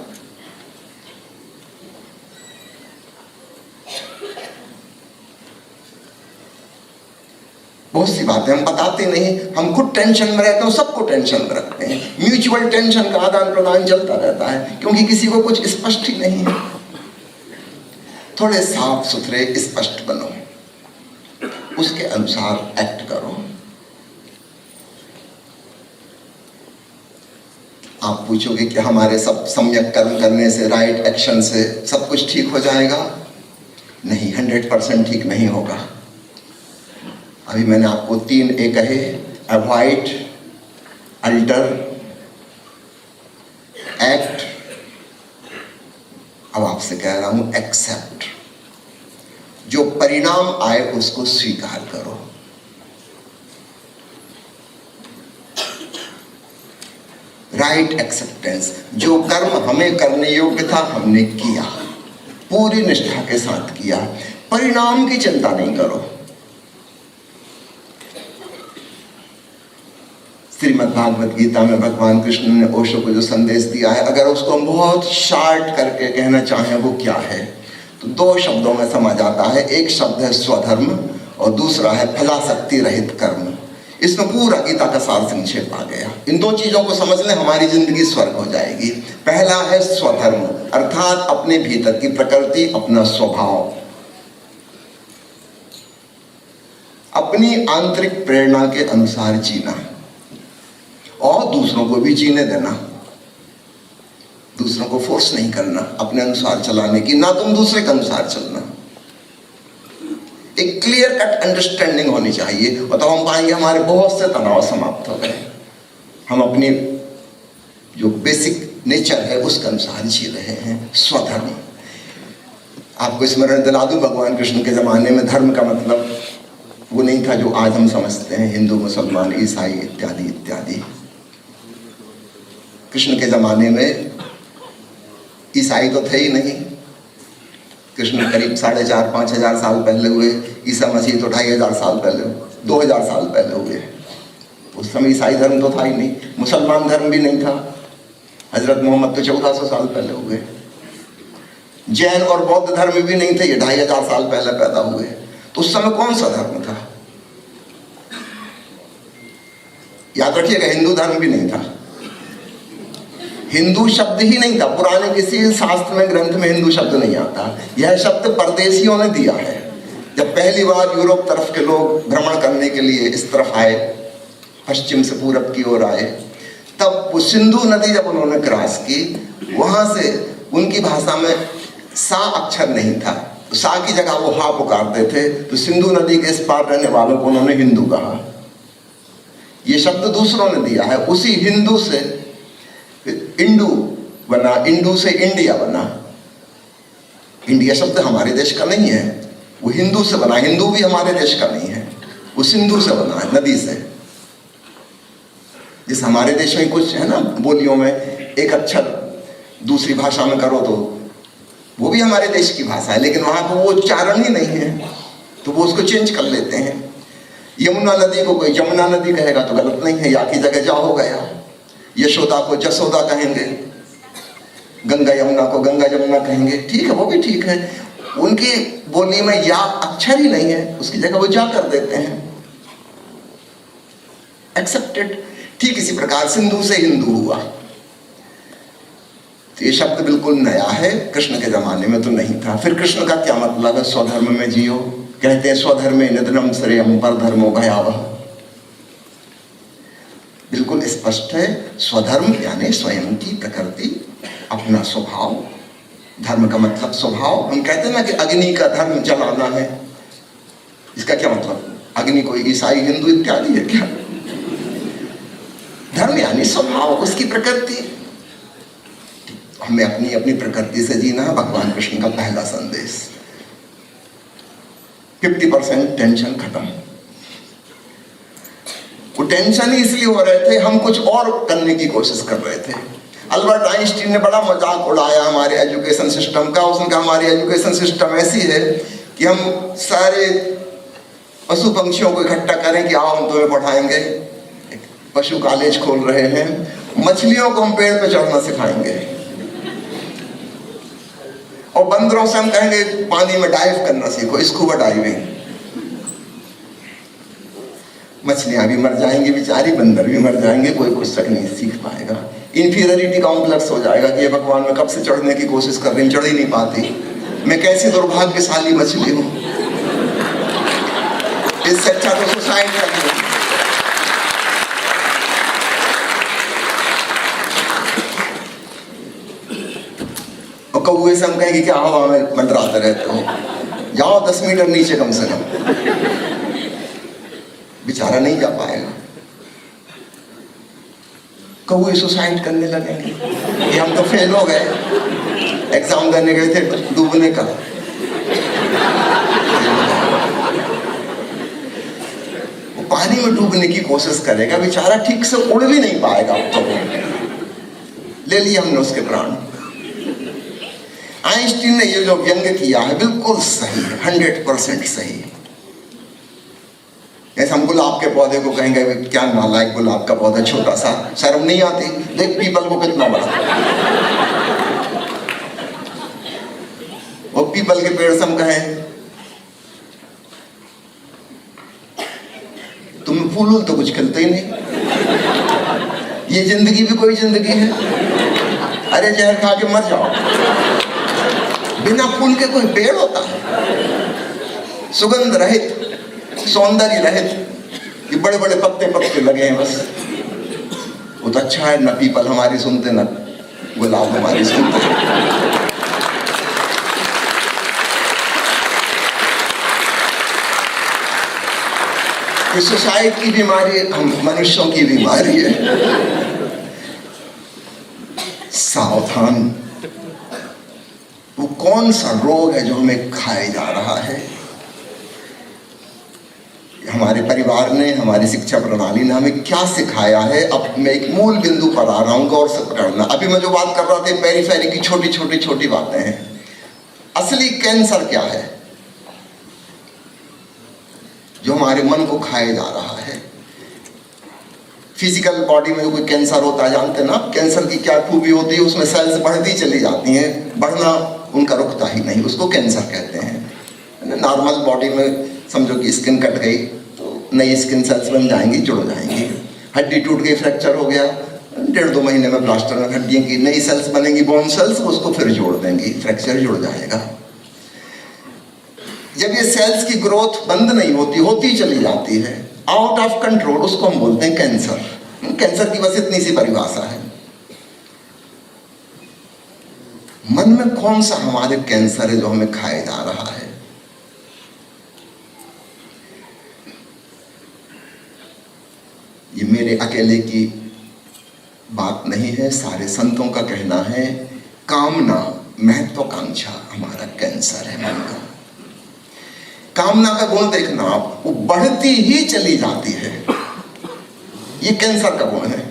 Speaker 1: बहुत सी बातें हम बताते नहीं, हम खुद टेंशन में रहते हैं, सबको टेंशन में रखते हैं। म्यूचुअल टेंशन का आदान प्रदान चलता रहता है, क्योंकि किसी को कुछ स्पष्ट ही नहीं है। थोड़े साफ सुथरे स्पष्ट बनो, उसके अनुसार एक्ट करो। आप पूछोगे कि हमारे सब सम्यक कर्म करने से, राइट एक्शन से सब कुछ ठीक हो जाएगा? नहीं, 100% ठीक नहीं होगा। अभी मैंने आपको 3 ए कहे, अवॉइड, अल्टर, एक्ट। अब आपसे कह रहा हूं एक्सेप्ट। जो परिणाम आए उसको स्वीकार करो। Right acceptance. जो कर्म हमें करने योग्य था हमने किया, पूरी निष्ठा के साथ किया, परिणाम की चिंता नहीं करो। श्रीमद् भागवत गीता में भगवान कृष्ण ने ओशो को जो संदेश दिया है, अगर उसको हम बहुत शार्ट करके कहना चाहें वो क्या है, तो 2 शब्दों में समझ आता है। एक शब्द है स्वधर्म और दूसरा है फलाशक्ति रहित कर्म। इसमें पूरा गीता का सार संक्षेप आ गया। इन 2 चीजों को समझ लें, हमारी जिंदगी स्वर्ग हो जाएगी। पहला है स्वधर्म, अर्थात अपने भीतर की प्रकृति, अपना स्वभाव, अपनी आंतरिक प्रेरणा के अनुसार जीना और दूसरों को भी जीने देना। दूसरों को फोर्स नहीं करना अपने अनुसार चलाने की, ना तुम दूसरे के अनुसार चलना। एक क्लियर कट अंडरस्टैंडिंग होनी चाहिए, और तो हम पाएंगे हमारे बहुत से तनाव समाप्त हो गए। हम अपनी जो बेसिक नेचर है उसके अनुसार जी रहे हैं। स्वधर्म। आपको स्मरण दिला दूं, भगवान कृष्ण के जमाने में धर्म का मतलब वो नहीं था जो आज हम समझते हैं, हिंदू, मुसलमान, ईसाई इत्यादि इत्यादि। कृष्ण के जमाने में ईसाई तो थे ही नहीं। कृष्ण करीब 4,500-5,000 साल पहले हुए, ईसा मसीह तो 2,500 साल पहले, 2,000 साल पहले हुए। उस समय ईसाई धर्म तो था ही नहीं, मुसलमान धर्म भी नहीं था। हजरत मोहम्मद तो 1400 साल पहले हुए। जैन और बौद्ध धर्म भी नहीं थे, ये 2,500 साल पहले पैदा हुए। तो उस समय कौन सा धर्म था? याद रखिएगा, हिंदू धर्म भी नहीं था। हिंदू शब्द ही नहीं था, पुराने किसी शास्त्र में, ग्रंथ में हिंदू शब्द नहीं आता। यह शब्द परदेशियों ने दिया है। जब पहली बार यूरोप तरफ के लोग भ्रमण करने के लिए इस तरफ आए, पश्चिम से पूरब की ओर आए, तब वो सिंधु नदी जब उन्होंने क्रॉस की, वहां से उनकी भाषा में सा अक्षर नहीं था, तो सा की जगह वो हा पुकारते थे। तो सिंधु नदी के इस पार रहने वालों को उन्होंने हिंदू कहा। ये शब्द दूसरों ने दिया है। उसी हिंदू से इंडू बना, इंडू से इंडिया बना। इंडिया शब्द हमारे देश का नहीं है, वो हिंदू से बना। हिंदू भी हमारे देश का नहीं है, वो सिंधु से बना है, नदी से। जिस हमारे देश में कुछ है ना, बोलियों में एक अक्षर दूसरी भाषा में करो तो वो भी हमारे देश की भाषा है, लेकिन वहां पर वो उच्चारण ही नहीं है, तो वो उसको चेंज कर लेते हैं। यमुना नदी को कोई यमुना नदी कहेगा तो गलत नहीं है, या की जगह जा हो गया। यशोदा को जसोदा कहेंगे, गंगा यमुना को गंगा यमुना कहेंगे, ठीक है, वो भी ठीक है। उनकी बोली में या अक्षर ही नहीं है, उसकी जगह वो जा कर देते हैं। एक्सेप्टेड। ठीक इसी प्रकार सिंधु से हिंदू हुआ। तो ये शब्द बिल्कुल नया है, कृष्ण के जमाने में तो नहीं था। फिर कृष्ण का क्या मतलब है? स्वधर्म में जियो। कहते हैं स्वधर्मे निधनम श्रेयम परधर्मो भयावह। बिल्कुल स्पष्ट है, स्वधर्म यानी स्वयं की प्रकृति, अपना स्वभाव। धर्म का मतलब स्वभाव। हम कहते हैं ना कि अग्नि का धर्म जलाना है, इसका क्या मतलब? अग्नि कोई ईसाई, हिंदू इत्यादि है क्या? धर्म यानी स्वभाव, उसकी प्रकृति। हमें अपनी अपनी प्रकृति से जीना है। भगवान कृष्ण का पहला संदेश। 50% टेंशन खत्म। वो टेंशन ही इसलिए हो रहे थे, हम कुछ और करने की कोशिश कर रहे थे। अल्बर्ट आइंस्टीन ने बड़ा मजाक उड़ाया हमारे एजुकेशन सिस्टम का। उसने कहा हमारी एजुकेशन सिस्टम ऐसी है कि हम सारे पशु पंक्षियों को इकट्ठा करें कि आओ हम तुम्हें पढ़ाएंगे। पशु कॉलेज खोल रहे हैं, मछलियों को हम पेड़ पे चढ़ना सिखाएंगे और बंदरों से हम कहेंगे पानी में डाइव करना सीखो, स्कूबा डाइविंग। मछलियां भी मर जाएंगी बेचारी, बंदर भी मर जाएंगे, कोई कुछ तक नहीं सीख पाएगा। इंफीरियरिटी कॉम्प्लेक्स हो जाएगा कि ये भगवान मैं कब से चढ़ने की कोशिश कर रही हूँ, चढ़ ही नहीं पाती, मैं कैसी दुर्भाग्यशाली मछली हूँ। इससे अच्छा तो सुसाइड कर लो। और कौवे से हम कहेंगे क्या हवा में मंडराते रहते हो, जाओ 10 मीटर नीचे कम से कम। बेचारा नहीं जा पाएगा, कौवे सुसाइड करने लगेंगे कि हम तो फेल हो गए, एग्जाम देने गए थे डूबने का। वो पानी में डूबने की कोशिश करेगा, बेचारा ठीक से उड़ भी नहीं पाएगा। अब तो ले लिया हमने उसके प्राण। आइंस्टीन ने ये जो व्यंग्य किया है बिल्कुल सही है, 100% सही है। ऐसे हम गुलाब के पौधे को कहेंगे क्या नालायक गुलाब का पौधा छोटा सा, शर्म नहीं आती, देख पीपल को कितना बड़ा। वो पीपल के पेड़ से हम कहें तुम फूल तो कुछ खिलते ही नहीं, ये जिंदगी भी कोई जिंदगी है, अरे जहर खा के मर जाओ। बिना फूल के कोई पेड़ होता है, सुगंध रहित, सौंदर्य रहित, ये बड़े बड़े पत्ते पत्ते लगे हैं बस। वो तो अच्छा है, न पीपल हमारी सुनते न गुलाब हमारी सुनते। ये सुसाइड की बीमारी हम मनुष्यों की बीमारी है। सावधान, वो कौन सा रोग है जो हमें खाए जा रहा है। हमारे परिवार ने, हमारी शिक्षा प्रणाली ने हमें क्या सिखाया है। अब मैं एक मूल बिंदु पर आ रहा हूं, गौर से पकड़ना। अभी मैं जो बात कर रहा था पेरीफेरी की छोटी बातें हैं। असली कैंसर क्या है जो हमारे मन को खाए जा रहा है। फिजिकल बॉडी में जो कोई कैंसर होता है, जानते ना कैंसर की क्या खूबी होती है, उसमें सेल्स बढ़ती चली जाती हैं, बढ़ना उनका रुकता ही नहीं, उसको कैंसर कहते हैं। नॉर्मल बॉडी में समझो कि स्किन कट गई तो नई स्किन सेल्स बन जाएंगी, जुड़ जाएंगी। हड्डी टूट गई, फ्रैक्चर हो गया, 1.5-2 महीने में प्लास्टर में हड्डियों की नई सेल्स बनेंगी, बोन सेल्स, उसको फिर जोड़ देंगी, फ्रैक्चर जुड़ जाएगा। जब ये सेल्स की ग्रोथ बंद नहीं होती, होती चली जाती है, आउट ऑफ कंट्रोल, उसको हम बोलते हैं कैंसर। कैंसर की बस इतनी सी परिभाषा है। मन में कौन सा हमारे कैंसर है जो हमें खाए जा रहा है। ये मेरे अकेले की बात नहीं है, सारे संतों का कहना है। कामना, महत्वाकांक्षा हमारा कैंसर है मन का। कामना का गुण देखना आप, वो बढ़ती ही चली जाती है, ये कैंसर का गुण है।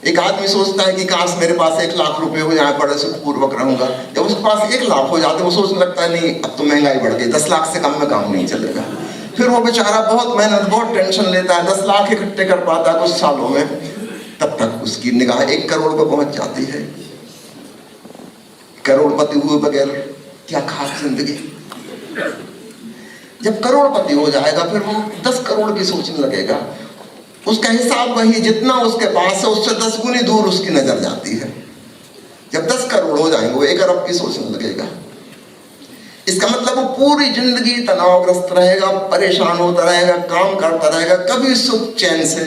Speaker 1: एक आदमी सोचता है कि काश मेरे पास 1 लाख रुपए हो जाए, बड़े सुखपूर्वक रहूंगा। जब उसके पास 1 लाख हो जाते वो सोचने लगता है नहीं अब तो महंगाई बढ़ गई, 10 लाख से कम में काम नहीं चलेगा। फिर वो बेचारा बहुत मेहनत, बहुत टेंशन लेता है, 10 लाख इकट्ठे कर पाता है कुछ सालों में, तब तक उसकी निगाह 1 करोड़ पर पहुंच जाती है। करोड़पति हुए बगैर क्या खास जिंदगी। जब करोड़पति हो जाएगा फिर वो 10 करोड़ की सोचने लगेगा। उसका हिसाब वही, जितना उसके पास है उससे 10 गुनी दूर उसकी नजर जाती है। जब 10 करोड़ हो जाएंगे वो 1 अरब की सोचने लगेगा। इसका मतलब वो पूरी जिंदगी तनावग्रस्त रहेगा, परेशान होता रहेगा, काम करता रहेगा, कभी सुख चैन से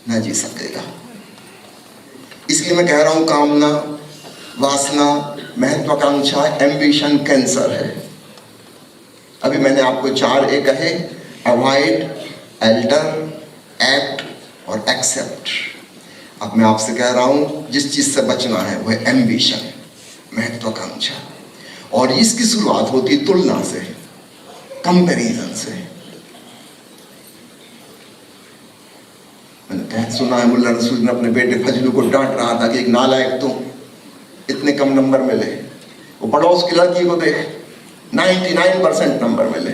Speaker 1: न जी सकेगा। इसलिए मैं कह रहा हूं कामना, वासना, महत्वाकांक्षा, एम्बिशन कैंसर है। अभी मैंने आपको 4A कहे, अवॉइड, एल्टर, एक्ट और एक्सेप्ट। अब मैं आपसे कह रहा हूं जिस चीज से बचना है वह एम्बिशन, महत्वाकांक्षा। और इसकी शुरुआत होती तुलना से, कंपैरिजन से। मैंने सुना है मुल्ला रसूल ने अपने बेटे फजलू को डांट रहा था कि एक नालायक तो इतने कम नंबर मिले। वो पड़ोस की लड़की को देख, 99% नंबर मिले।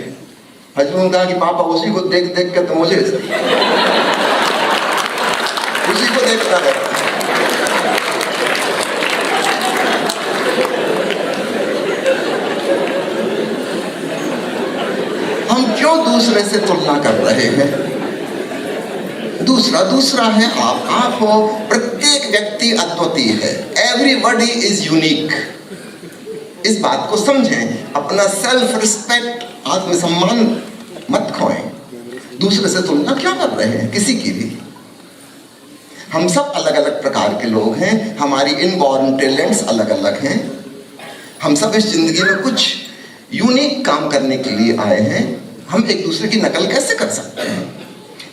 Speaker 1: हजूर ने कहा कि पापा उसी को देख देख के तो मुझे उसी को देखता रहता। हम क्यों दूसरे से तुलना कर रहे हैं? दूसरा है, आप हो। प्रत्येक व्यक्ति अद्वितीय है। Everybody is unique. इस बात को समझें। अपना सेल्फ रिस्पेक्ट, आत्मसम्मान मत खोएं। दूसरे से तुलना क्यों कर रहे हैं किसी की भी? हम सब अलग अलग प्रकार के लोग हैं। हमारी इनबॉर्न टैलेंट्स अलग अलग हैं। हम सब इस जिंदगी में कुछ यूनिक काम करने के लिए आए हैं। हम एक दूसरे की नकल कैसे कर सकते हैं?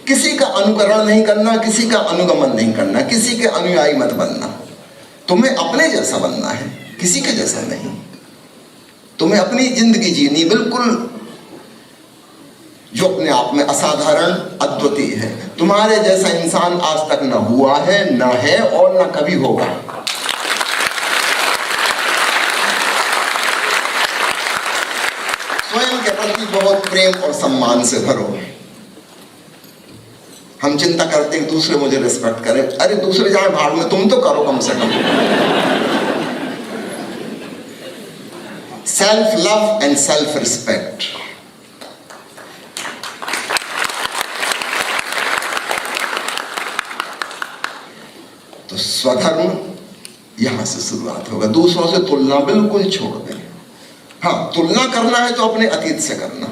Speaker 1: किसी का अनुकरण नहीं करना, किसी का अनुगमन नहीं करना, किसी के अनुयायी मत बनना। तुम्हें अपने जैसा बनना है, किसी के जैसा नहीं। तुम्हें अपनी जिंदगी जीनी, बिल्कुल जो अपने आप में असाधारण अद्वितीय है। तुम्हारे जैसा इंसान आज तक न हुआ है, न है और न कभी होगा। स्वयं के प्रति बहुत प्रेम और सम्मान से भरो। हम चिंता करते हैं दूसरे मुझे रिस्पेक्ट करें। अरे दूसरे जाए भाड़ में, तुम तो करो कम से कम। Self love and self respect. तो स्वधर्म यहां से शुरुआत होगा। दूसरों से तुलना बिल्कुल छोड़ दें। हाँ, तुलना करना है तो अपने अतीत से करना।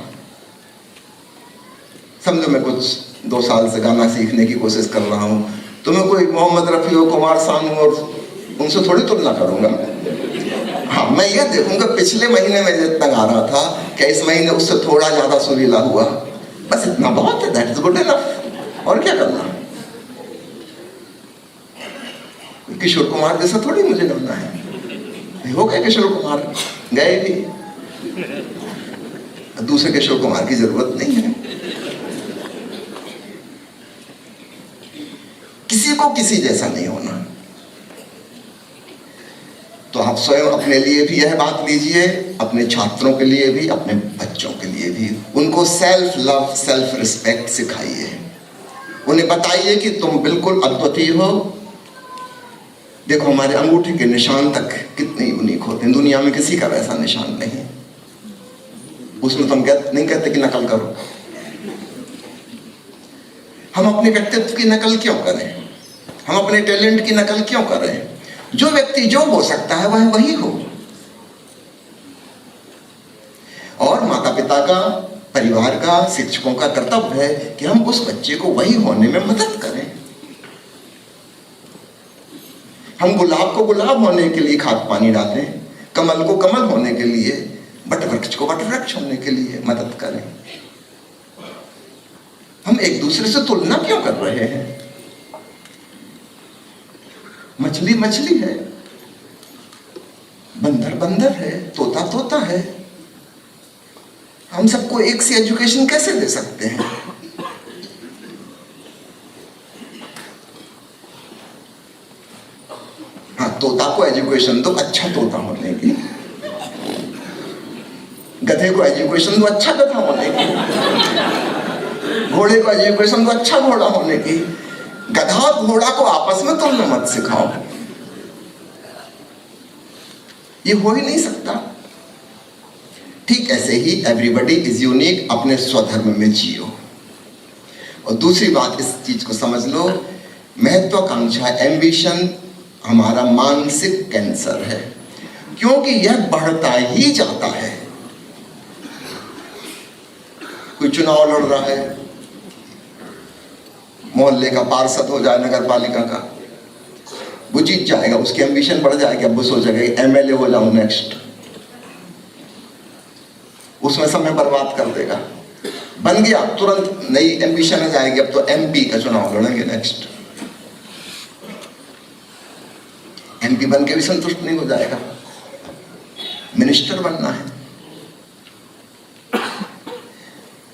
Speaker 1: समझो मैं कुछ 2 साल से गाना सीखने की कोशिश कर रहा हूँ, तो मैं कोई मोहम्मद रफ़ी हो, कुमार सानू और उनसे थोड़ी तुलना करूँगा। हाँ, मैं ये देखूँगा पिछले महीने में जितना गा रहा था, क्या इस महीने उससे थोड़ा ज़्यादा सुरीला हुआ? बस इतना बहुत है, दैट इज गुड इनफ। और क्या करना? किशोर कुमार जैसा थोड़ी मुझे करना है। हो गए किशोर कुमार, गए भी। दूसरे किशोर कुमार की जरूरत नहीं है। किसी को किसी जैसा नहीं होना। तो आप स्वयं अपने लिए भी यह बात लीजिए, अपने छात्रों के लिए भी, अपने बच्चों के लिए भी। उनको सेल्फ लव, सेल्फ रिस्पेक्ट सिखाइए। उन्हें बताइए कि तुम बिल्कुल अद्वितीय हो। देखो हमारे अंगूठे के निशान तक कितने यूनिक होते हैं। दुनिया में किसी का वैसा निशान नहीं। उसमें तुम नहीं कहते कि नकल करो। हम अपने व्यक्तित्व की नकल क्यों करें? हम अपने टैलेंट की नकल क्यों करें? जो व्यक्ति जो हो सकता है वह वही हो। और माता पिता का, परिवार का, शिक्षकों का कर्तव्य है कि हम उस बच्चे को वही होने में मदद करें। हम गुलाब को गुलाब होने के लिए खाद पानी डालें, कमल को कमल होने के लिए, वट वृक्ष को वट वृक्ष होने के लिए मदद करें। हम एक दूसरे से तुलना क्यों कर रहे हैं? मछली मछली है, बंदर बंदर है, तोता तोता है। हम सबको एक सी एजुकेशन कैसे दे सकते हैं? हाँ, तोता को एजुकेशन दो अच्छा तोता होने की, गधे को एजुकेशन दो अच्छा गधा होने की, घोड़े को एजुकेशन दो अच्छा घोड़ा होने की। गधा और घोड़ा को आपस में तुलना मत सिखाओ। ये हो ही नहीं सकता। ठीक ऐसे ही एवरीबॉडी इज यूनिक। अपने स्वधर्म में जियो। और दूसरी बात, इस चीज को समझ लो, महत्वाकांक्षा, एम्बिशन हमारा मानसिक कैंसर है, क्योंकि यह बढ़ता ही जाता है। कोई चुनाव लड़ रहा है, मोहल्ले का पार्षद हो जाए, नगर पालिका का, वो जीत जाएगा, उसकी एम्बिशन बढ़ जाएगी। अब वो सोचेगा एमएलए हो जाऊं नेक्स्ट। उसमें समय बर्बाद कर देगा। बन गया, तुरंत नई एम्बिशन आ जाएगी, अब तो एमपी का चुनाव लड़ेंगे नेक्स्ट। एमपी बन के भी संतुष्ट नहीं हो जाएगा, मिनिस्टर बनना है।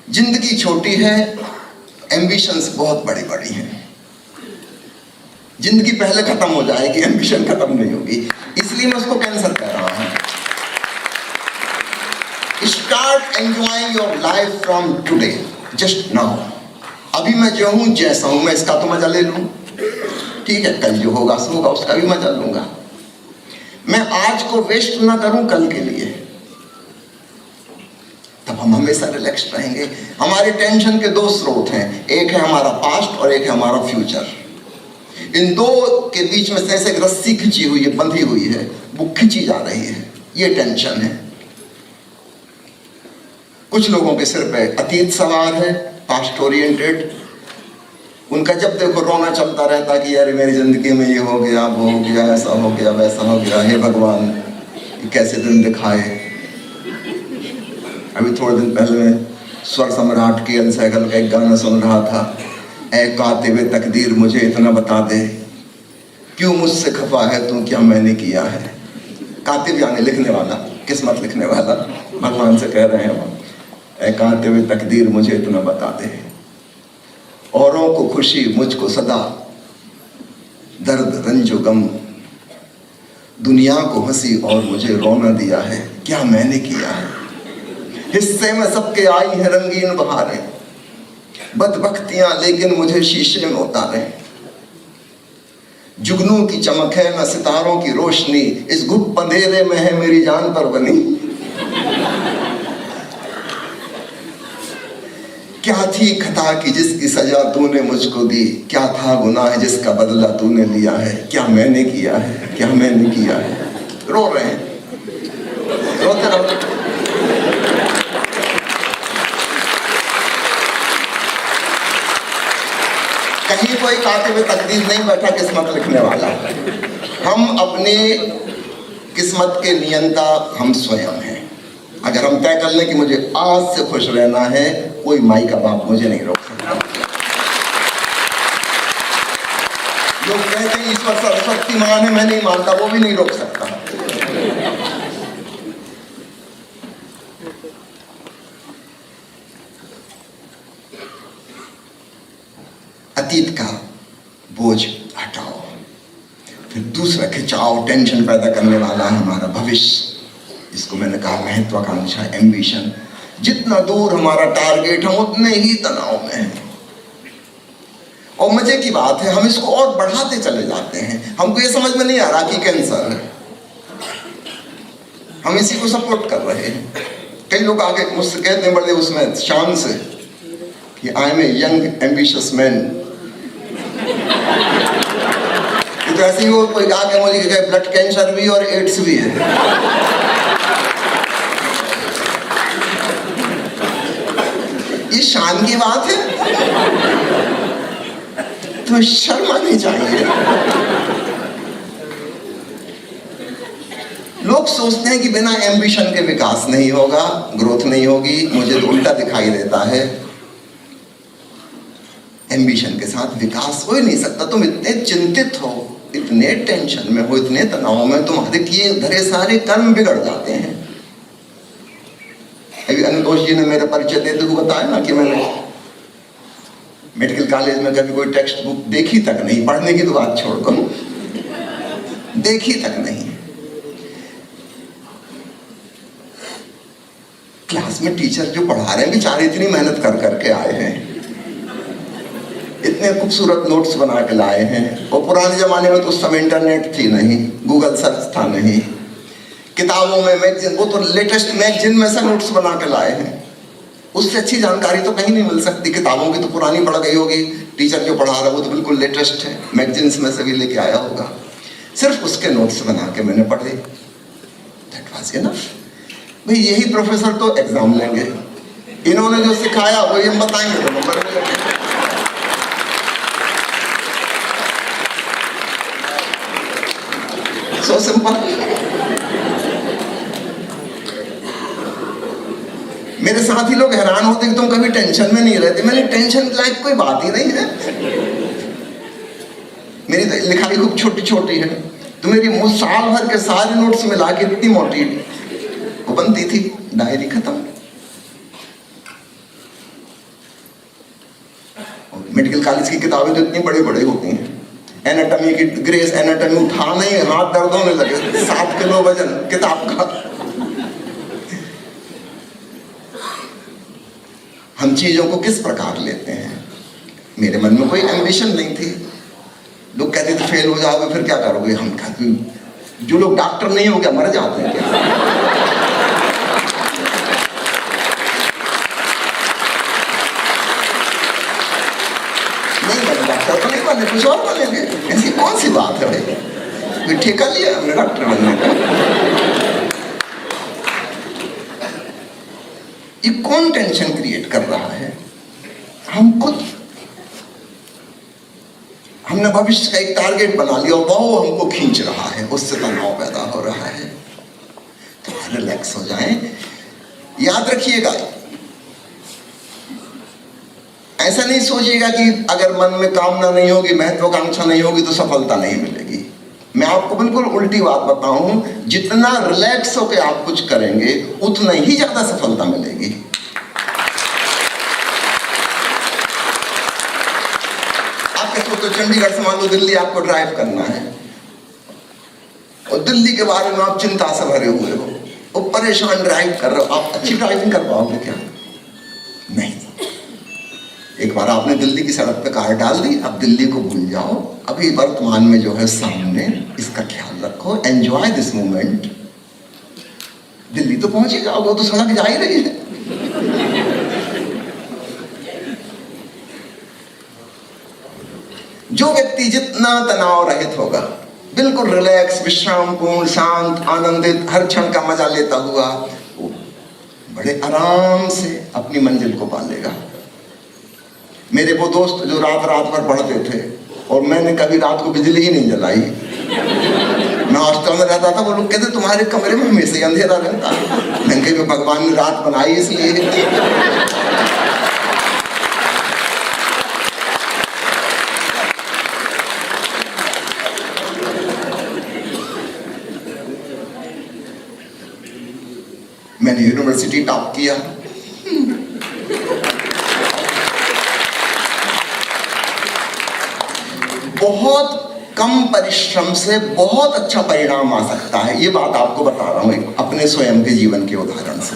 Speaker 1: जिंदगी छोटी है, एम्बिशंस बहुत बड़ी बड़ी हैं। जिंदगी पहले खत्म हो जाएगी, एम्बिशन खत्म नहीं होगी। इसलिए मैं उसको कैंसर कह रहा हूं। Start enjoying your life from today, just now. अभी मैं जो हूं जैसा हूं, मैं इसका तो मजा ले लूं, ठीक है, कल जो होगा सो होगा, उसका भी मजा लूंगा। मैं आज को वेस्ट ना करूं कल के लिए, तब हम हमेशा रिलैक्स रहेंगे। हमारे टेंशन के दो स्रोत हैं, एक है हमारा पास्ट और एक है हमारा फ्यूचर। इन दो के बीच में से ऐसे एक रस्सी खिंची हुई है, बंधी हुई है, वो खिंची जा रही है, ये टेंशन है। कुछ लोगों के सिर पे अतीत सवार है, पास्ट ओरिएंटेड, उनका जब देखो रोना चलता रहता कि यार मेरी जिंदगी में ये हो गया, वो हो गया, ऐसा हो गया, वैसा हो गया, हे भगवान ये कैसे दिन दिखाए। अभी थोड़े दिन पहले मैं स्वर सम्राट के सहगल का एक गाना सुन रहा था, ऐ कातिबे तकदीर मुझे इतना बता दे, क्यों मुझसे खफा है तू, क्या मैंने किया है। कातिब यानी लिखने वाला, किस्मत लिखने वाला, भगवान से कह रहे हैं वो, ऐ कातिबे तकदीर मुझे इतना बता दे, औरों को खुशी मुझको सदा दर्द रंजो गम, दुनिया को हंसी और मुझे रोना दिया है, क्या मैंने किया है। हिस्से में सबके आई है रंगीन बहारें, बदबख्तियां लेकिन मुझे शीशे में उतारे। जुगनू की चमक है मैं सितारों की रोशनी, इस गुप्त अंधेरे में है मेरी जान पर बनी। क्या थी खता की जिसकी सजा तूने मुझको दी, क्या था गुनाह जिसका बदला तूने लिया है, क्या मैंने किया है, क्या मैंने किया है। रो रहे हैं, रोते रहो। कहीं कोई कातिब तकदीर नहीं बैठा किस्मत लिखने वाला। हम अपनी किस्मत के नियंता हम स्वयं हैं। अगर हम तय कर लें कि मुझे आज से खुश रहना है, कोई माई का बाप मुझे नहीं रोक सकता। लोग कहते हैं ईश्वर सर्वशक्तिमान है, मैं नहीं मानता, वो भी नहीं रोक सकता। अतीत का बोझ हटाओ। फिर दूसरा खिंचाव टेंशन पैदा करने वाला है हमारा भविष्य, इसको मैंने कहा महत्वाकांक्षा, एम्बिशन। जितना दूर हमारा टारगेट हम उतने ही तनाव में हैं। और मजे की बात है हम इसको और बढ़ाते चले जाते हैं। हमको ये समझ में नहीं आ रहा कि कैंसर है, हम इसी को सपोर्ट कर रहे हैं। कई लोग आगे मुझसे कहते हैं बड़े उसमें शान से कि I am a young ambitious man. तो ऐसे ही वो कोई आगे मुझे कहे ब्लड कैंसर भी और एड्स भी है। ये शान की बात है, तुम्हें शर्म आनी चाहिए। लोग सोचते हैं कि बिना एम्बिशन के विकास नहीं होगा, ग्रोथ नहीं होगी। मुझे तो उल्टा दिखाई देता है, एम्बिशन के साथ विकास हो ही नहीं सकता। तुम इतने चिंतित हो, इतने टेंशन में हो, इतने तनाव में, तुम्हारे किए धरे सारे कर्म बिगड़ जाते हैं। अभी अनुतोष जी ने मेरा परिचय देते हुए बताया ना कि मैंने मेडिकल कॉलेज में कभी कोई टेक्स्ट बुक देखी तक नहीं, पढ़ने की तो बात छोड़ दो, देखी तक नहीं। क्लास में टीचर जो पढ़ा रहे हैं बेचारे इतनी मेहनत कर करके आए हैं, इतने खूबसूरत नोट्स बना के लाए हैं। और पुराने जमाने में तो उस समय इंटरनेट थी नहीं, गूगल सर्च था नहीं, किताबों में मैगजीन, वो तो लेटेस्ट मैगजीन में से नोट्स बना के लाए हैं। उससे अच्छी जानकारी तो कहीं नहीं मिल सकती। किताबों की तो पुरानी पढ़ गई होगी, टीचर जो पढ़ा रहा है वो तो बिल्कुल लेटेस्ट है, मैगजीन्स में से भी लेके आया होगा। सिर्फ उसके नोट्स बना के मैंने पढ़े, दैट वाज इनफ। भाई यही प्रोफेसर तो एग्जाम लेंगे, इन्होंने जो सिखाया वो हम बताएंगे तो नंबर मिलेंगे। So simple. मेरे साथी लोग हैरान होते कि तुम कभी टेंशन में नहीं रहते। मैंने टेंशन लाइक कोई बात ही नहीं है। मेरी लिखाई खूब छोटी छोटी है, तो मेरी साल भर के सारे नोट्स मिला के इतनी मोटी वो बनती थी, डायरी खत्म। मेडिकल कॉलेज की किताबें तो इतनी बड़ी बड़ी होती हैं, एनाटॉमी की, ग्रेस एनाटॉमी उठाने ही हाथ दर्द होने लगे, 7 किलो वजन किताब का। हम चीजों को किस प्रकार लेते हैं। मेरे मन में कोई एम्बिशन नहीं थी। लोग कहते थे फेल हो जाओगे फिर क्या करोगे। हम कहते जो लोग डॉक्टर नहीं हो क्या मर जाते हैं क्या। नहीं बने डॉक्टर तो नहीं बने, कुछ और बनेंगे। ऐसी कौन सी बात है भाई, कोई ठेका लिया हमने डॉक्टर बनने का। ये कौन टेंशन क्रिएट कर रहा है। हम खुद। हमने भविष्य का एक टारगेट बना लिया और वो हमको खींच रहा है, उससे तनाव पैदा हो रहा है। तो रिलैक्स हो जाएं। याद रखिएगा, ऐसा नहीं सोचिएगा कि अगर मन में कामना नहीं होगी, महत्वाकांक्षा नहीं होगी तो सफलता नहीं मिलेगी। मैं आपको बिल्कुल उल्टी बात बताऊं, जितना रिलैक्स होकर आप कुछ करेंगे उतना ही ज्यादा सफलता मिलेगी। तो चंडीगढ़ से मान लो दिल्ली आपको ड्राइव करना है और दिल्ली के बारे में आप चिंता से भरे हुए हो, वो परेशान ड्राइव कर रहे हो, आप अच्छी ड्राइविंग कर पाओगे क्या? नहीं। एक बार आपने दिल्ली की सड़क पे कार डाल दी, अब दिल्ली को भूल जाओ। अभी वर्तमान में जो है सामने, इसका ख्याल रखो, एंजॉय दिस मोमेंट। दिल्ली तो पहुंच ही जाओगे, तो सड़क जा ही रही है। जो व्यक्ति जितना तनाव रहित होगा, बिल्कुल रिलैक्स, विश्राम पूर्ण, शांत, आनंदित, हर क्षण का मजा लेता हुआ, वो बड़े आराम से अपनी मंजिल को पालेगा। मेरे वो दोस्त जो रात रात भर पढ़ते थे और मैंने कभी रात को बिजली ही नहीं जलाई, मैं हॉस्टल में रहता था, वो लोग कहते तुम्हारे कमरे में हमेशा ही अंधेरा रहता है। मैंने कहा भगवान ने रात बनाई इसलिए। मैंने यूनिवर्सिटी टॉप किया। बहुत कम परिश्रम से बहुत अच्छा परिणाम आ सकता है, ये बात आपको बता रहा हूं अपने स्वयं के जीवन के उदाहरण से।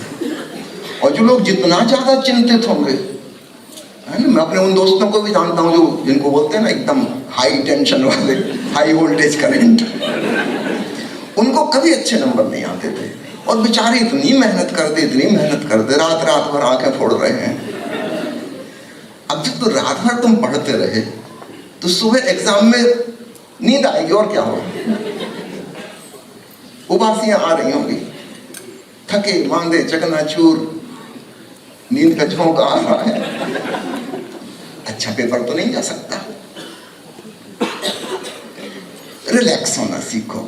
Speaker 1: और जो लोग जितना ज्यादा चिंतित होंगे, है ना, मैं अपने उन दोस्तों को भी जानता हूं जो जिनको बोलते हैं ना एकदम हाई टेंशन वाले, हाई वोल्टेज करंट, उनको कभी अच्छे नंबर नहीं आते थे और बेचारे इतनी मेहनत करते, रात रात भर आंखें फोड़ रहे हैं। अब जब तो रात भर तुम पढ़ते रहे तो सुबह एग्जाम में नींद आएगी और क्या होगा, उबासियां आ रही होंगी, थके मांदे चकनाचूर, नींद का झोंका आ रहा है, अच्छा पेपर तो नहीं जा सकता। रिलैक्स होना सीखो,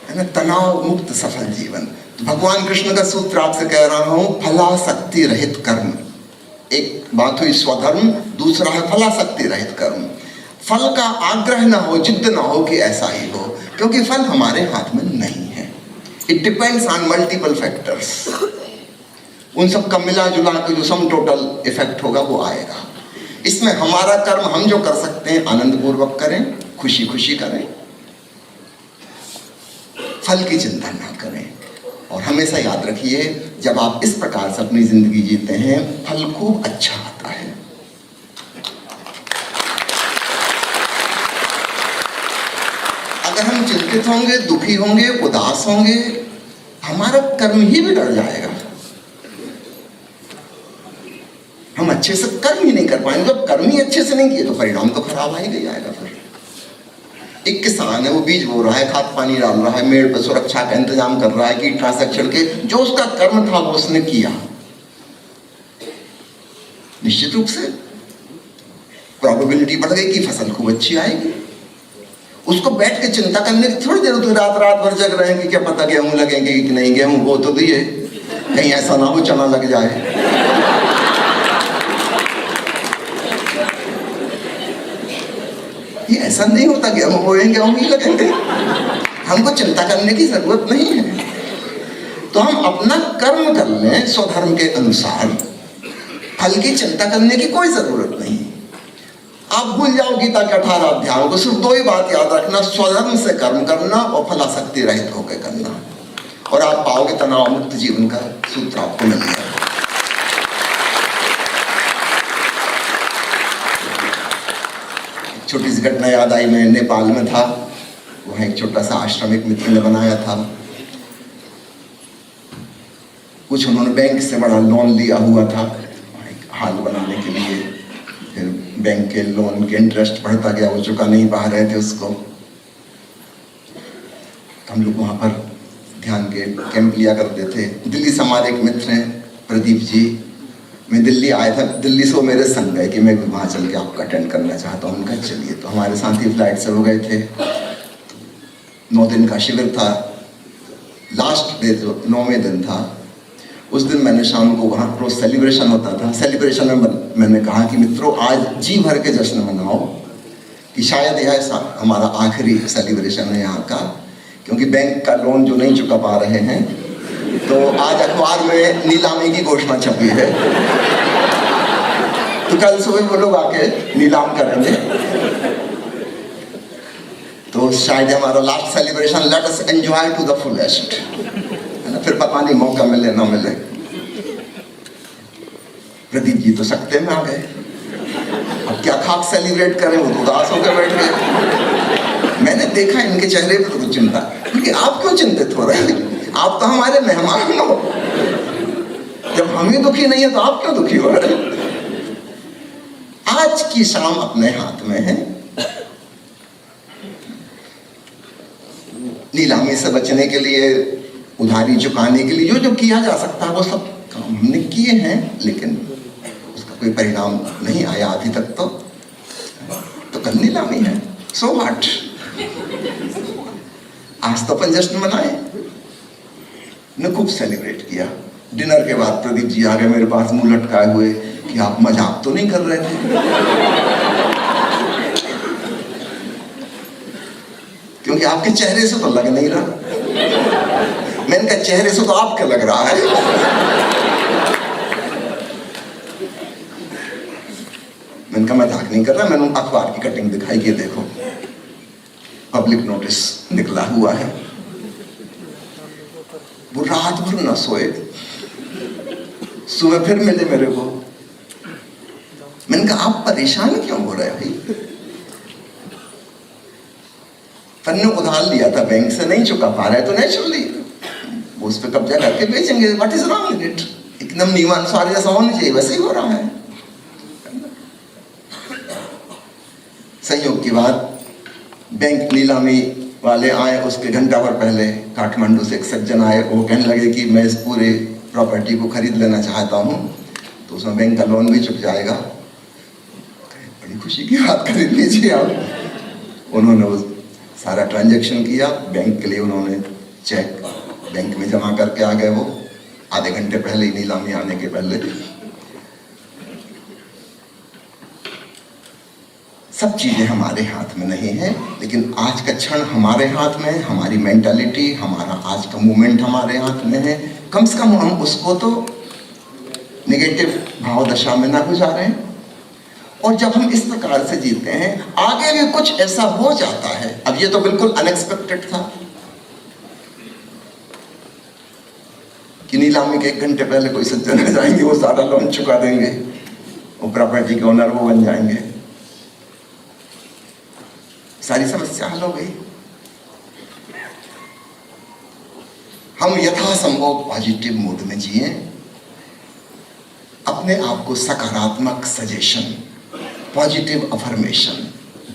Speaker 1: है ना, तनाव मुक्त सफल जीवन। तो भगवान कृष्ण का सूत्र आपसे कह रहा हूं, फलासक्ति रहित कर्म। एक बात हुई स्वधर्म, दूसरा है फलासक्ति रहित कर्म। फल का आग्रह ना हो, जिद्द ना हो कि ऐसा ही हो, क्योंकि फल हमारे हाथ में नहीं है। It depends on multiple factors. उन सब का मिला जुला के जो सम टोटल इफेक्ट होगा वो आएगा। इसमें हमारा कर्म हम जो कर सकते हैं आनंद पूर्वक करें, खुशी खुशी करें, फल की चिंता ना करें। और हमेशा याद रखिए, जब आप इस प्रकार से अपनी जिंदगी जीते हैं, फल खूब अच्छा आता है। अगर हम चिंतित होंगे, दुखी होंगे, उदास होंगे, हमारा कर्म ही बिगड़ जाएगा। हम अच्छे से कर्म ही नहीं कर पाएंगे। जब कर्म ही अच्छे से नहीं किए तो परिणाम तो खराब आ ही जाएगा। फिर एक किसान है, वो बीज बो रहा है, खाद पानी डाल रहा है, मेड़ पर सुरक्षा का इंतजाम कर रहा है, कीटनाशक छिड़के, जो उसका कर्म था वो उसने किया, निश्चित रूप से प्रोबेबिलिटी बढ़ गई कि फसल खूब अच्छी आएगी। उसको बैठ के चिंता करने की थोड़ी देर, तो रात रात भर जग रहे हैं कि क्या पता गेहूं लगेंगे कि नहीं, गेहूं बो तो दिए, कहीं ऐसा ना हो चना लग जाए। ये ऐसा नहीं होता कि हम बोएंगे गेहूं ही लगेंगे। हमको चिंता करने की जरूरत नहीं है। तो हम अपना कर्म कर लें स्वधर्म के अनुसार, फल की चिंता करने की कोई जरूरत नहीं। आप भूल जाओ गीता के 18 अध्यायों को, सिर्फ दो ही बात याद रखना, स्वधर्म से कर्म करना और फलासक्ति रहित होकर करना, और आप पाओगे तनाव मुक्त जीवन का सूत्र आपको मिल जाएगा। घटना याद आई, मैं नेपाल में था, वहाँ एक छोटा सा आश्रम एक मित्र ने बनाया था। कुछ उन्होंने बैंक से बड़ा लोन लिया हुआ था एक हाल बनाने के लिए। फिर बैंक के लोन के इंटरेस्ट बढ़ता गया, वो चुका नहीं पा रहे थे उसको। हम लोग वहाँ पर ध्यान के कैंप लिया करते थे। दिल्ली से हमारे एक मित्र हैं प्रदीप जी, मैं दिल्ली आया था, दिल्ली से वो मेरे संग गए कि मैं वहाँ चल के आपका अटेंड करना चाहता हूँ। उनका चलिए, तो हमारे साथ ही फ्लाइट से हो गए थे। 9 दिन का शिविर था। लास्ट डे जो 9वें दिन था, उस दिन मैंने शाम को वहाँ रोज सेलिब्रेशन होता था। सेलिब्रेशन में मैंने कहा कि मित्रों, आज जी भर के जश्न मनाओ कि शायद यह हमारा आखिरी सेलिब्रेशन है यहाँ का, क्योंकि बैंक का लोन जो नहीं चुका पा रहे हैं, तो आज अखबार में नीलामी की घोषणा छपी है, तो कल सुबह वो लोग आके नीलाम करेंगे। तो शायद हमारा last celebration, let us enjoy to the fullest, है ना। फिर पता नहीं मौका मिले ना मिले। प्रदीप जी तो सकते में आ गए, अब क्या खाक सेलिब्रेट करें, वो तो उदास होकर बैठ गए। मैंने देखा इनके चेहरे पर तो कुछ चिंता, क्योंकि आप क्यों चिंतित हो रहे हैं? आप तो हमारे मेहमान हो। जब हम ही दुखी नहीं है तो आप क्यों दुखी हो रहे हैं? आज की शाम अपने हाथ में है। नीलामी से बचने के लिए, उधारी चुकाने के लिए जो जो किया जा सकता है वो सब काम हमने किए हैं, लेकिन उसका कोई परिणाम नहीं आया अभी तक। तो कल नीलामी है, सो व्हाट। आज तो अपन जश्न मनाए। ने खूब सेलिब्रेट किया। डिनर के बाद प्रदीप जी आ गए मेरे पास मुंह लटकाए हुए कि आप मजाक तो नहीं कर रहे थे? क्योंकि आपके चेहरे से तो लग नहीं रहा। मैंने कहा चेहरे से तो आपके लग रहा है। मैंने कहा मजाक नहीं कर रहा, मैंने अखबार की कटिंग दिखाई कि देखो पब्लिक नोटिस निकला हुआ है। वो रात भर न सोए, सुबह फिर मिले मेरे को। मैंने कहा आप परेशान क्यों हो रहे भाई? तन्ने उधार लिया था बैंक से, नहीं चुका पा रहे तो नेचुरली वो उस पर कब्जा करके बेचेंगे। What is wrong with it? एकदम नियमानुसार जैसा होना चाहिए वैसे ही हो रहा है। संयोग की बात, बैंक नीलामी वाले आए, उसके घंटा भर पहले काठमांडू से एक सज्जन आए। वो कहने लगे कि मैं इस पूरे प्रॉपर्टी को खरीद लेना चाहता हूँ, तो उसमें बैंक का लोन भी चुक जाएगा। बड़ी खुशी की बात, खरीद लीजिए आप। उन्होंने वो सारा ट्रांजैक्शन किया। बैंक के लिए उन्होंने चेक बैंक में जमा करके आ गए। वो आधे घंटे पहले ही, नीलामी आने के पहले। सब चीजें हमारे हाथ में नहीं है, लेकिन आज का क्षण हमारे हाथ में है। हमारी मेंटालिटी, हमारा आज का मूवमेंट हमारे हाथ में है। कम से कम हम उसको तो नेगेटिव भाव दशा में ना गुजारें। और जब हम इस प्रकार से जीते हैं, आगे भी कुछ ऐसा हो जाता है। अब ये तो बिल्कुल अनएक्सपेक्टेड था कि नीलामी के 1 घंटे पहले कोई सज्जन आ जाएंगे, वो सारा लोन चुका देंगे, वो प्रॉपर्टी के ओनर वो बन जाएंगे, सारी समस्या हल हो गई। हम यथासंभव पॉजिटिव मूड में जिए, अपने आप को सकारात्मक सजेशन, पॉजिटिव अफर्मेशन